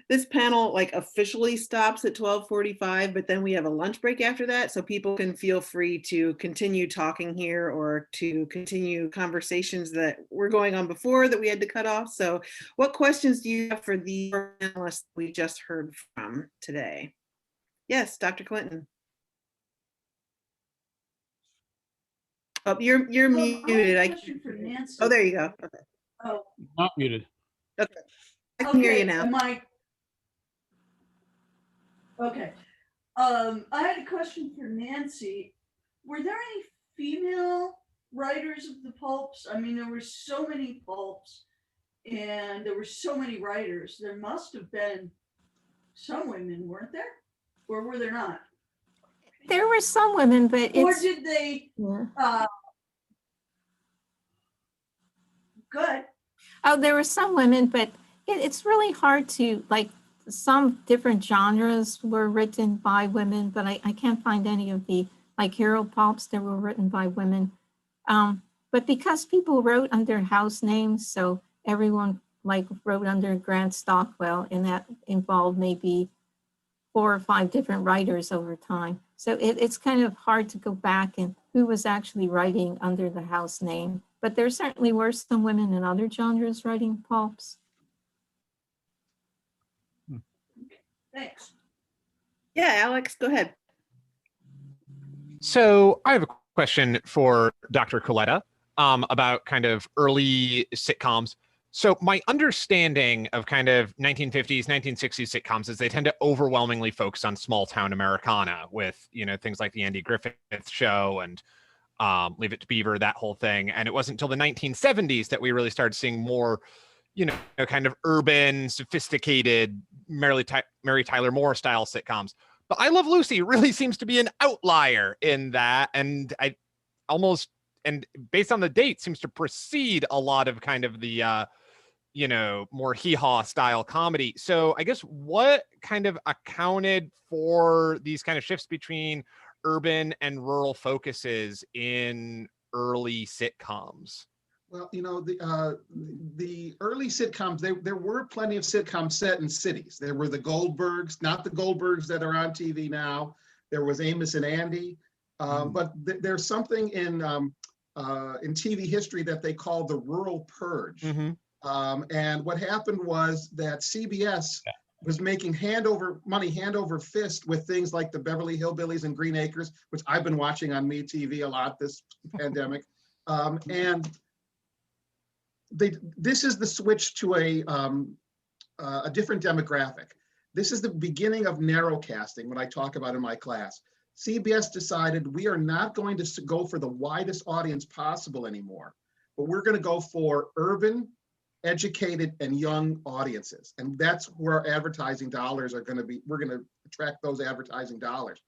This panel like officially stops at 12:45, but then we have a lunch break after that. So people can feel free to continue talking here or to continue conversations that were going on before that we had to cut off. So what questions do you have for the panelists we just heard from today? Yes, Dr. Clinton. Oh, you're muted. I have a question for Nancy. Oh, there you go. Okay. Oh, Not muted. Okay. I can hear you now. Okay. I had a question for Nancy. Were there any female writers of the pulps? I mean, there were so many pulps and there were so many writers. There must have been some women, weren't there? Or were there not? There were some women, but Or it's, did they, yeah. good. Oh, there were some women, but it's really hard to, like, some different genres were written by women, but I can't find any of the, like, hero pulps that were written by women. But because people wrote under house names, so everyone like wrote under Grant Stockwell, and that involved maybe 4 or 5 different writers over time. So it's kind of hard to go back and who was actually writing under the house name. But there certainly were some women in other genres writing pulps. Thanks. Yeah, Alex, go ahead. So I have a question for Dr. Coletta about kind of early sitcoms. So my understanding of kind of 1950s, 1960s sitcoms is they tend to overwhelmingly focus on small town Americana with, you know, things like the Andy Griffith Show and Leave It to Beaver, that whole thing. And it wasn't until the 1970s that we really started seeing more, you know, kind of urban, sophisticated Mary Tyler Moore style sitcoms. But I Love Lucy really seems to be an outlier in that. And I almost, and based on the date, seems to precede a lot of kind of the, you know, more hee-haw style comedy. So I guess what kind of accounted for these kind of shifts between urban and rural focuses in early sitcoms? Well, you know, the early sitcoms, there were plenty of sitcoms set in cities. There were the Goldbergs, not the Goldbergs that are on TV now. There was Amos and Andy, but there's something in TV history that they call the rural purge. Mm-hmm. And what happened was that CBS was making hand over fist with things like the Beverly Hillbillies and Green Acres, which I've been watching on MeTV a lot this pandemic. And this is the switch to a different demographic. This is the beginning of narrowcasting, what I talk about in my class. CBS decided we are not going to go for the widest audience possible anymore, but we're going to go for urban, educated, and young audiences. And that's where our advertising dollars are going to be. We're going to attract those advertising dollars.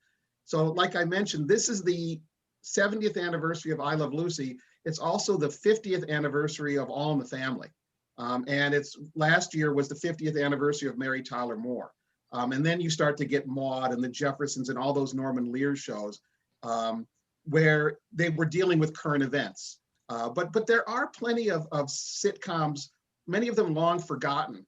So like I mentioned, this is the 70th anniversary of I Love Lucy, it's also the 50th anniversary of All in the Family. And last year was the 50th anniversary of Mary Tyler Moore. And then you start to get Maude and the Jeffersons and all those Norman Lear shows where they were dealing with current events. But there are plenty of sitcoms, many of them long forgotten,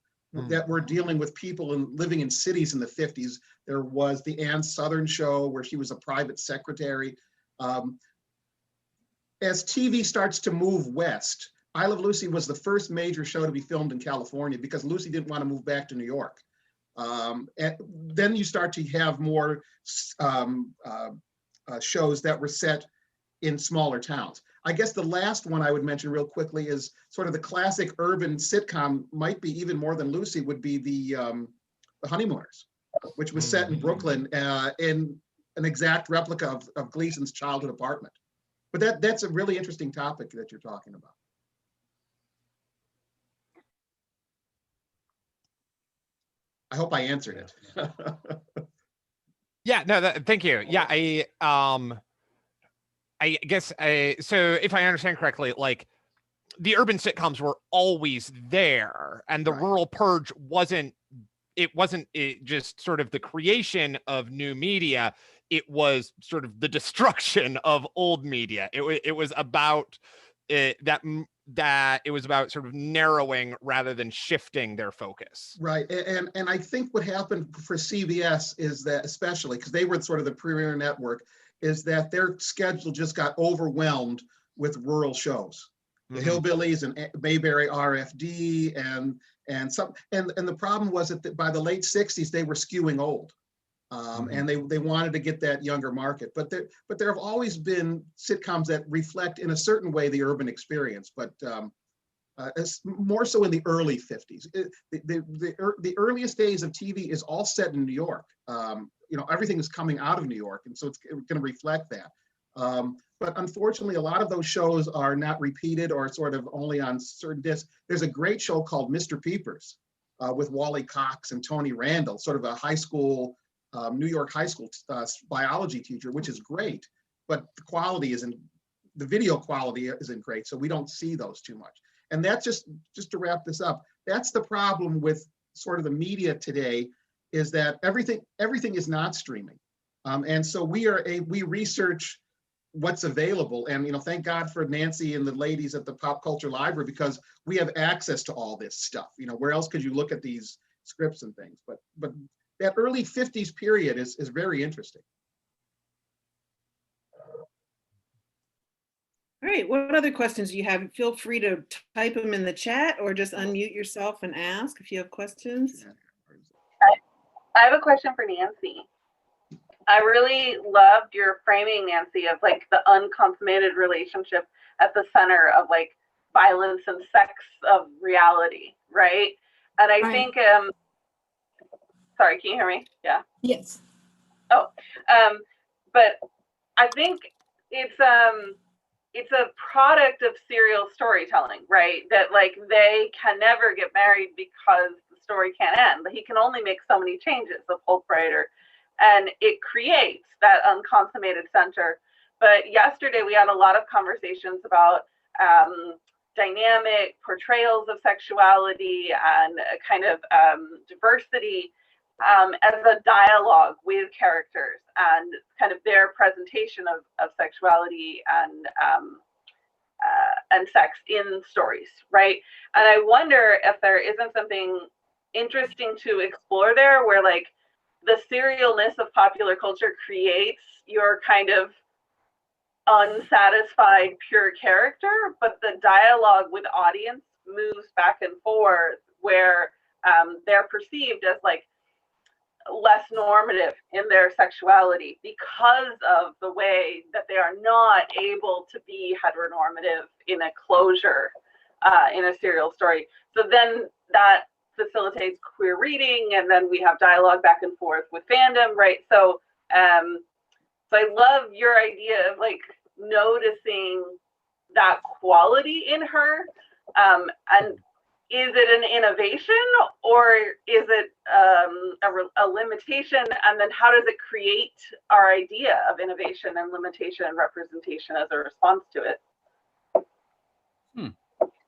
that were dealing with people living in cities in the 50s. There was the Ann Southern show where she was a private secretary. As TV starts to move west, I Love Lucy was the first major show to be filmed in California because Lucy didn't want to move back to New York. And then you start to have more shows that were set in smaller towns. I guess the last one I would mention real quickly is sort of the classic urban sitcom, might be even more than Lucy, would be the Honeymooners, which was set in Brooklyn in an exact replica of Gleason's childhood apartment. But that's a really interesting topic that you're talking about. I hope I answered it. Yeah, no, thank you. Yeah, I guess, so if I understand correctly, like the urban sitcoms were always there, and the Right. rural purge wasn't just sort of the creation of new media. It was sort of the destruction of old media. It was about that it was about sort of narrowing rather than shifting their focus. Right, and I think what happened for CBS is that, especially because they were sort of the premier network, is that their schedule just got overwhelmed with rural shows, the Hillbillies and Mayberry RFD and the problem was that by the late 60s they were skewing old, and they wanted to get that younger market. But there have always been sitcoms that reflect in a certain way the urban experience, but more so in the early 50s. The earliest days of TV is all set in New York. Everything is coming out of New York, and so it's going to reflect that. But unfortunately, a lot of those shows are not repeated or sort of only on certain discs. There's a great show called Mr. Peepers with Wally Cox and Tony Randall, sort of a high school, New York high school biology teacher, which is great, but the video quality isn't great, so we don't see those too much. And that's just to wrap this up, that's the problem with sort of the media today, is that everything is not streaming. And so we research what's available. And thank God for Nancy and the ladies at the Pop Culture Library, because we have access to all this stuff. Where else could you look at these scripts and things? But that early 50s period is very interesting. All right, what other questions do you have? Feel free to type them in the chat or just unmute yourself and ask if you have questions. I have a question for Nancy. I really loved your framing, Nancy, of like the unconsummated relationship at the center of like violence and sex of reality, right? And I think, sorry, can you hear me? Yeah. Yes. Oh, but I think it's a product of serial storytelling, right? That like they can never get married because the story can't end. He can only make so many changes, the pulp writer, and it creates that unconsummated center. But yesterday we had a lot of conversations about dynamic portrayals of sexuality and kind of diversity as a dialogue with characters and kind of their presentation of sexuality and sex in stories, right? And I wonder if there isn't something interesting to explore there, where like the serialness of popular culture creates your kind of unsatisfied pure character, but the dialogue with audience moves back and forth where they're perceived as like less normative in their sexuality because of the way that they are not able to be heteronormative in a closure in a serial story. So then that facilitates queer reading, and then we have dialogue back and forth with fandom, right? So so I love your idea of like noticing that quality in her, and is it an innovation or is it a limitation? And then how does it create our idea of innovation and limitation and representation as a response to it?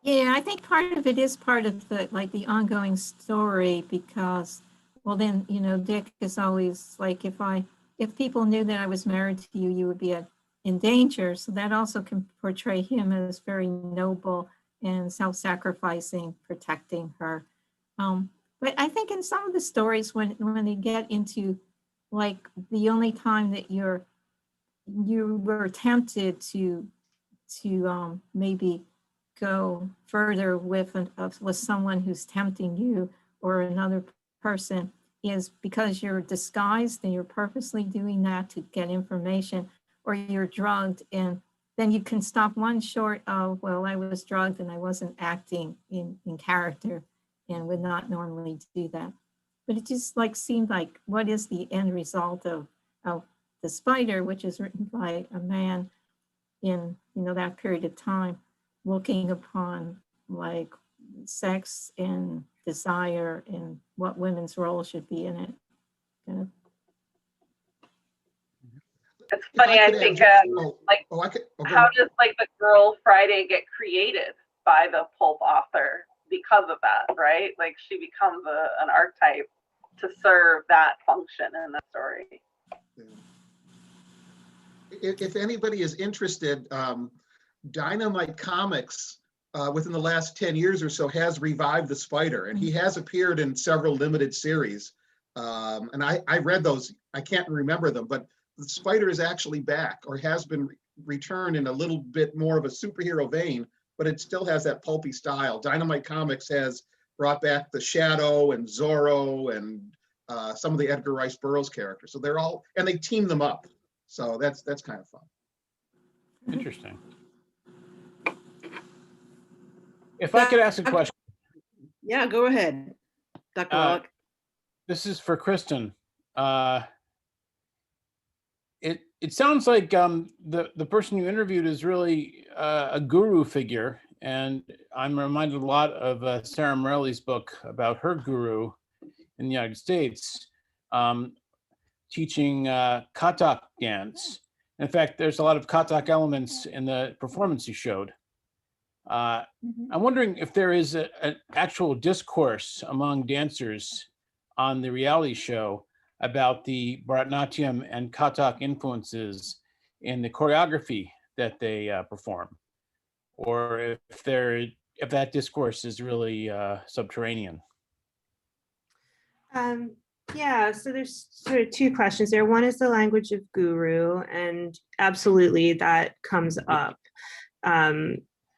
Yeah, I think part of it is part of the the ongoing story, because, well, then, you know, Dick is always like, if people knew that I was married to you, you would be in danger. So that also can portray him as very noble and self-sacrificing, protecting her. But I think in some of the stories, when they get into like the only time that you were tempted to maybe go further with someone who's tempting you or another person is because you're disguised and you're purposely doing that to get information, or you're drugged, and then you can stop one short of, well, I was drugged and I wasn't acting in character and would not normally do that. But it just seemed like, what is the end result of The Spider, which is written by a man in, you know, that period of time, looking upon like sex and desire and what women's role should be in it. It's funny, I think, how does the Girl Friday get created by the pulp author because of that, right? Like, she becomes an archetype to serve that function in the story. If anybody is interested, Dynamite Comics within the last 10 years or so has revived the Spider, and he has appeared in several limited series. And I read those, I can't remember them, but the Spider is actually back, or has been returned in a little bit more of a superhero vein, but it still has that pulpy style. Dynamite Comics has brought back the Shadow and Zorro and some of the Edgar Rice Burroughs characters. So they're all, and they team them up. So that's kind of fun. Interesting. If I could ask a question. Yeah, go ahead, Dr. Wallach. This is for Kristen. It sounds like the person you interviewed is really a guru figure, and I'm reminded a lot of Sarah Morelli's book about her guru in the United States, teaching Kathak dance. In fact, there's a lot of Kathak elements in the performance you showed. I'm wondering if there is an actual discourse among dancers on the reality show about the Bharatanatyam and Kathak influences in the choreography that they perform, or if that discourse is really subterranean. Yeah, so there's sort of two questions there. One is the language of guru, and absolutely that comes up.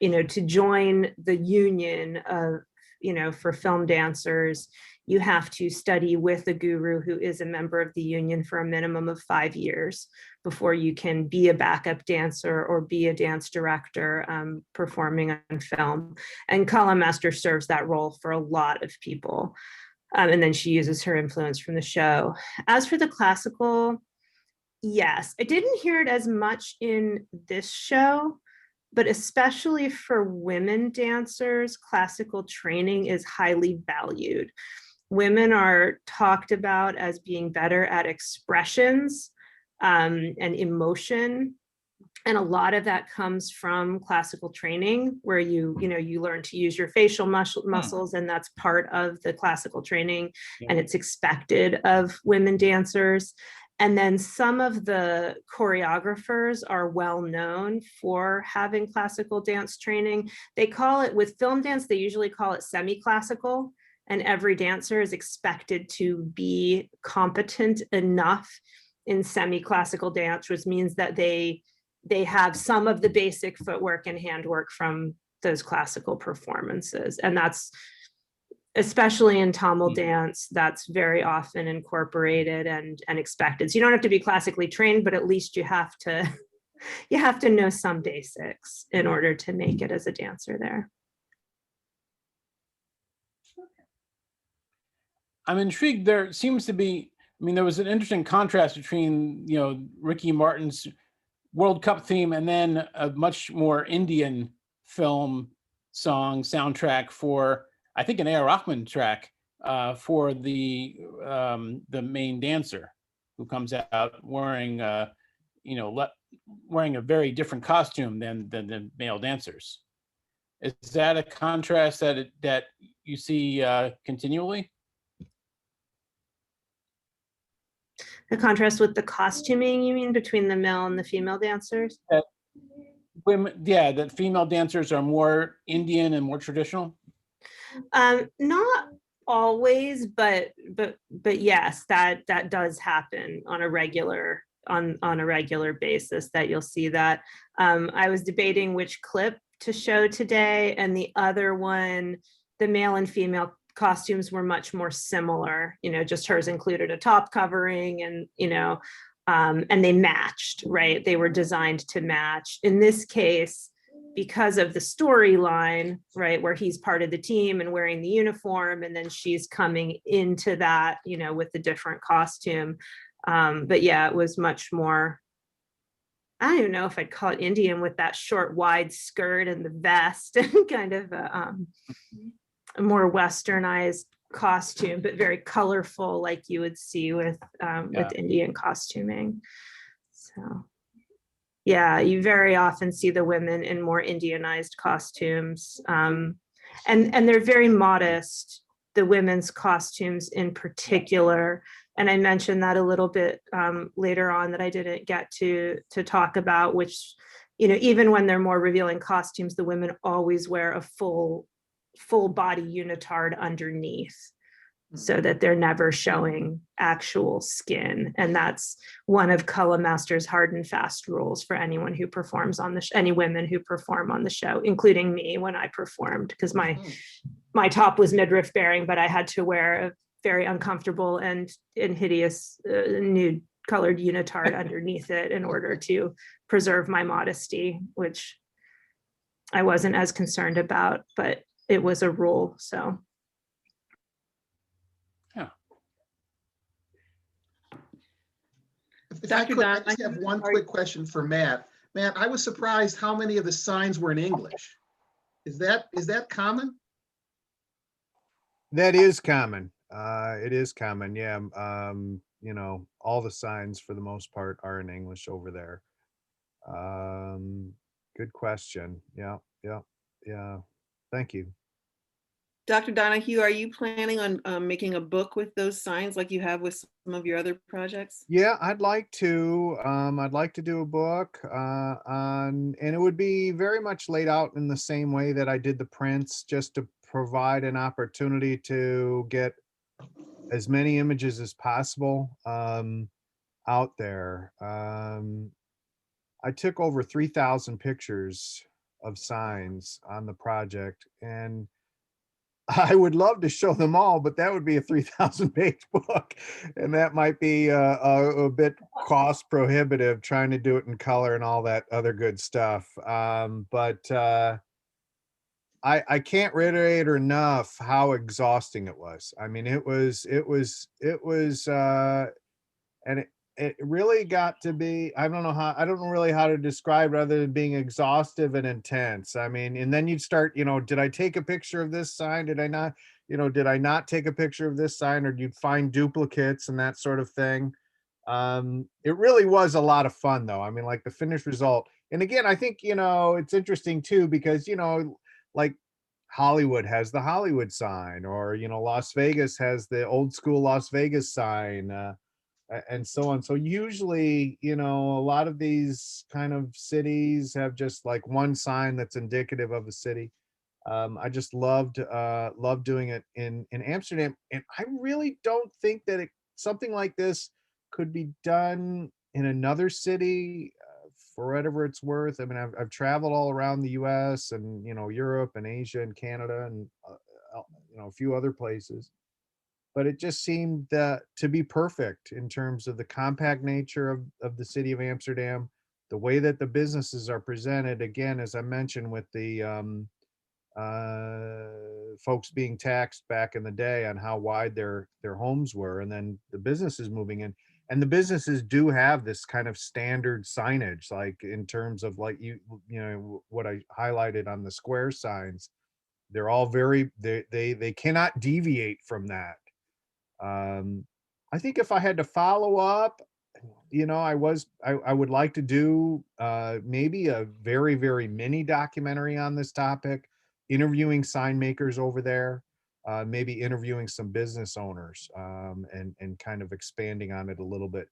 You know, to join the union of, you know, for film dancers, you have to study with a guru who is a member of the union for a minimum of 5 years before you can be a backup dancer or be a dance director performing on film. And Kala Master serves that role for a lot of people. And then she uses her influence from the show. As for the classical, yes, I didn't hear it as much in this show, but especially for women dancers, classical training is highly valued. Women are talked about as being better at expressions and emotion. And a lot of that comes from classical training, where you learn to use your facial muscles, and that's part of the classical training, and it's expected of women dancers. And then some of the choreographers are well known for having classical dance training. They call it, with film dance, they usually call it semi-classical, and every dancer is expected to be competent enough in semi-classical dance, which means that they have some of the basic footwork and handwork from those classical performances. And that's, especially in Tamil dance, that's very often incorporated and expected. So you don't have to be classically trained, but at least you have to know some basics in order to make it as a dancer there. I'm intrigued. There seems to be, I mean, there was an interesting contrast between, you know, Ricky Martin's World Cup theme and then a much more Indian film song soundtrack for, I think, an A.R. Rahman track for the main dancer, who comes out wearing, wearing a very different costume than the male dancers. Is that a contrast that you see continually? The contrast with the costuming, you mean, between the male and the female dancers? That women, yeah, that female dancers are more Indian and more traditional. Not always, but yes, that does happen on a regular basis, that you'll see that. I was debating which clip to show today, and the other one, the male and female costumes were much more similar, just hers included a top covering, and and they matched, right? They were designed to match. In this case, because of the storyline, right, where he's part of the team and wearing the uniform, and then she's coming into that, with the different costume. But yeah, it was much more, I don't even know if I'd call it Indian, with that short, wide skirt and the vest, and kind of a more westernized costume, but very colorful, like you would see with Indian costuming. So yeah, you very often see the women in more Indianized costumes, and they're very modest, the women's costumes in particular. And I mentioned that a little bit later on, that I didn't get to talk about, which, even when they're more revealing costumes, the women always wear a full body unitard underneath, so that they're never showing actual skin. And that's one of Color Master's hard and fast rules for anyone who performs on any women who perform on the show, including me when I performed, because my top was midriff bearing, but I had to wear a very uncomfortable and hideous nude colored unitard underneath it in order to preserve my modesty, which I wasn't as concerned about, but it was a rule. So if I could, I just have one quick question for Matt. Matt, I was surprised how many of the signs were in English. Is that common? That is common. It is common. Yeah. All the signs for the most part are in English over there. Good question. Yeah. Thank you. Dr. Donahue, are you planning on making a book with those signs like you have with some of your other projects? Yeah, I'd like to. I'd like to do a book and it would be very much laid out in the same way that I did the prints, just to provide an opportunity to get as many images as possible out there. I took over 3,000 pictures of signs on the project, and I would love to show them all, but that would be a 3,000 page book, and that might be a bit cost prohibitive, trying to do it in color and all that other good stuff. But I can't reiterate enough how exhausting it was. I mean, it was, and it really got to be, I don't know really how to describe it other than being exhaustive and intense. I mean, and then you'd start, did I take a picture of this sign? Did I not, did I not take a picture of this sign? Or you'd find duplicates and that sort of thing. It really was a lot of fun though. I mean, like the finished result. And again, I think, it's interesting too, because, like Hollywood has the Hollywood sign, or, Las Vegas has the old school Las Vegas sign. And so on. So usually, a lot of these kind of cities have just like one sign that's indicative of a city. I just loved doing it in Amsterdam, and I really don't think that something like this could be done in another city for whatever it's worth. I mean, I've traveled all around the U.S. and Europe and Asia and Canada and a few other places. But it just seemed to be perfect in terms of the compact nature of the city of Amsterdam, the way that the businesses are presented. Again, as I mentioned, with the folks being taxed back in the day on how wide their homes were, and then the businesses moving in. And the businesses do have this kind of standard signage, like in terms of like what I highlighted on the square signs. they're all very, they cannot deviate from that. I think if I had to follow up, I would like to do maybe a very, very mini documentary on this topic, interviewing sign makers over there, maybe interviewing some business owners, and kind of expanding on it a little bit.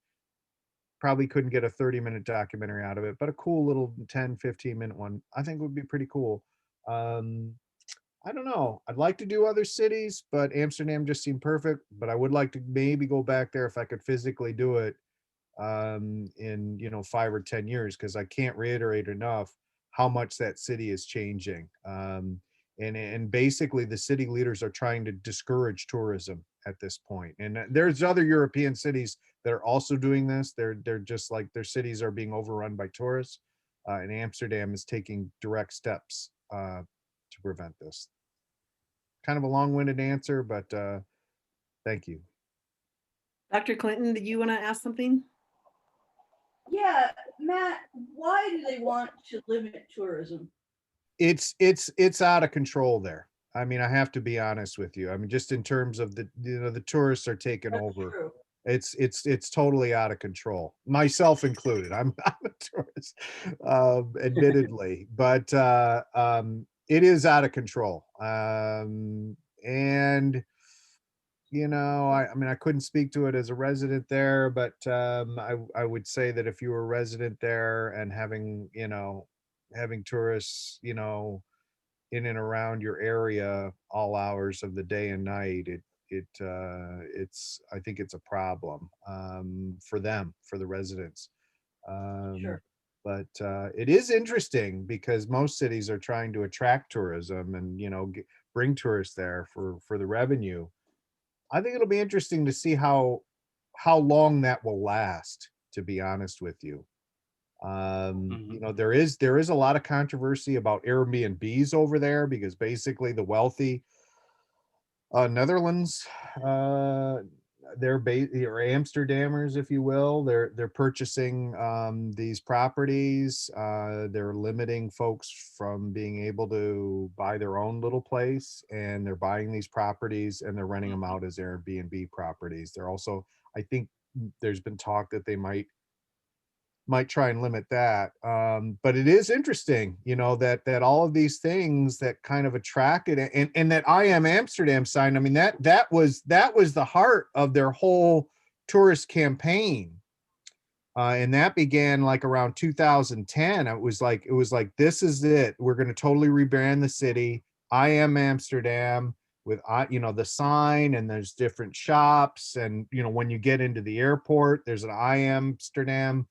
Probably couldn't get a 30-minute documentary out of it, but a cool little 10-15-minute one I think would be pretty cool. I don't know. I'd like to do other cities, but Amsterdam just seemed perfect. But I would like to maybe go back there if I could physically do it in 5 or 10 years, because I can't reiterate enough how much that city is changing. And basically the city leaders are trying to discourage tourism at this point. And there's other European cities that are also doing this. They're just like their cities are being overrun by tourists, and Amsterdam is taking direct steps to prevent this. Kind of a long-winded answer, but thank you. Dr. Clinton, did you want to ask something? Yeah, Matt, why do they want to limit tourism? It's out of control there. I mean, I have to be honest with you. I mean, just in terms of the tourists are taking That's over. true. It's totally out of control, myself included. I'm a tourist, admittedly, but it is out of control. And I mean, I couldn't speak to it as a resident there, but I would say that if you were a resident there and having tourists, in and around your area all hours of the day and night, it's I think it's a problem for them, for the residents. Sure. But it is interesting because most cities are trying to attract tourism and bring tourists there for the revenue. I think it'll be interesting to see how long that will last, to be honest with you. There is a lot of controversy about Airbnbs over there because basically the wealthy Netherlands, they're or Amsterdammers, if you will, they're purchasing these properties. They're limiting folks from being able to buy their own little place, and they're buying these properties and they're renting them out as Airbnb properties. They're also, I think there's been talk that they might try and limit that. But it is interesting, that all of these things that kind of attracted, and that I Am Amsterdam sign, I mean, that was the heart of their whole tourist campaign. And that began like around 2010. It was like, this is it. We're going to totally rebrand the city. I Am Amsterdam, with the sign, and there's different shops, and when you get into the airport, there's an I Am Amsterdam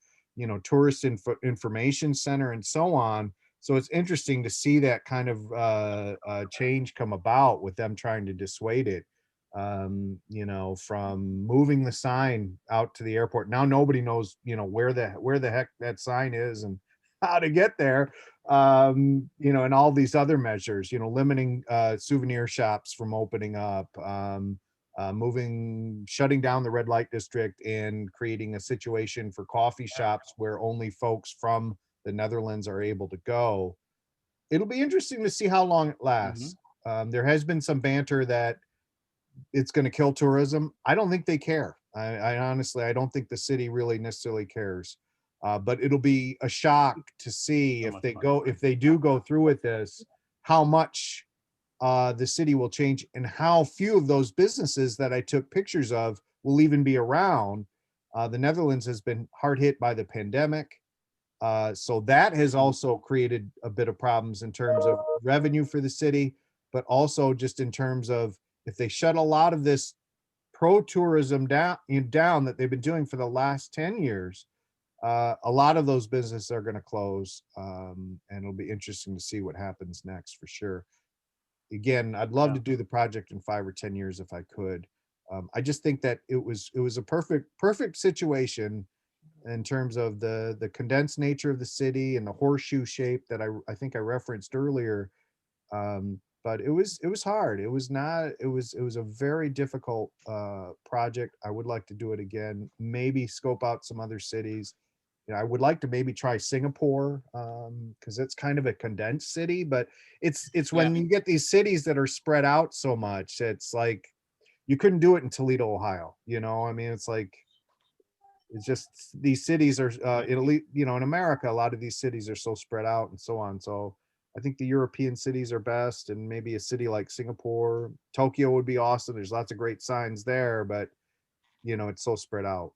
tourist information center and so on. So it's interesting to see that kind of change come about with them trying to dissuade it, from moving the sign out to the airport. Now nobody knows, where the heck that sign is and how to get there. And all these other measures, limiting souvenir shops from opening up, shutting down the red light district and creating a situation for coffee shops where only folks from the Netherlands are able to go. It'll be interesting to see how long it lasts. There has been some banter that it's going to kill tourism. I don't think they care. I honestly, I don't think the city really necessarily cares. But it'll be a shock to see if they do go through with this, how much the city will change and how few of those businesses that I took pictures of will even be around. The Netherlands has been hard hit by the pandemic. So that has also created a bit of problems in terms of revenue for the city, but also just in terms of if they shut a lot of this pro-tourism down that they've been doing for the last 10 years, a lot of those businesses are going to close. And it'll be interesting to see what happens next for sure. Again, I'd love to do the project in 5 or 10 years if I could. I just think that it was a perfect situation in terms of the condensed nature of the city and the horseshoe shape that I think I referenced earlier. But it was hard. It was a very difficult project. I would like to do it again, maybe scope out some other cities. I would like to maybe try Singapore, because it's kind of a condensed city, but it's when you get these cities that are spread out so much, it's like you couldn't do it in Toledo, Ohio. I mean, it's like it's just these cities are in America, a lot of these cities are so spread out and so on. So I think the European cities are best, and maybe a city like Singapore. Tokyo would be awesome. There's lots of great signs there, but it's so spread out.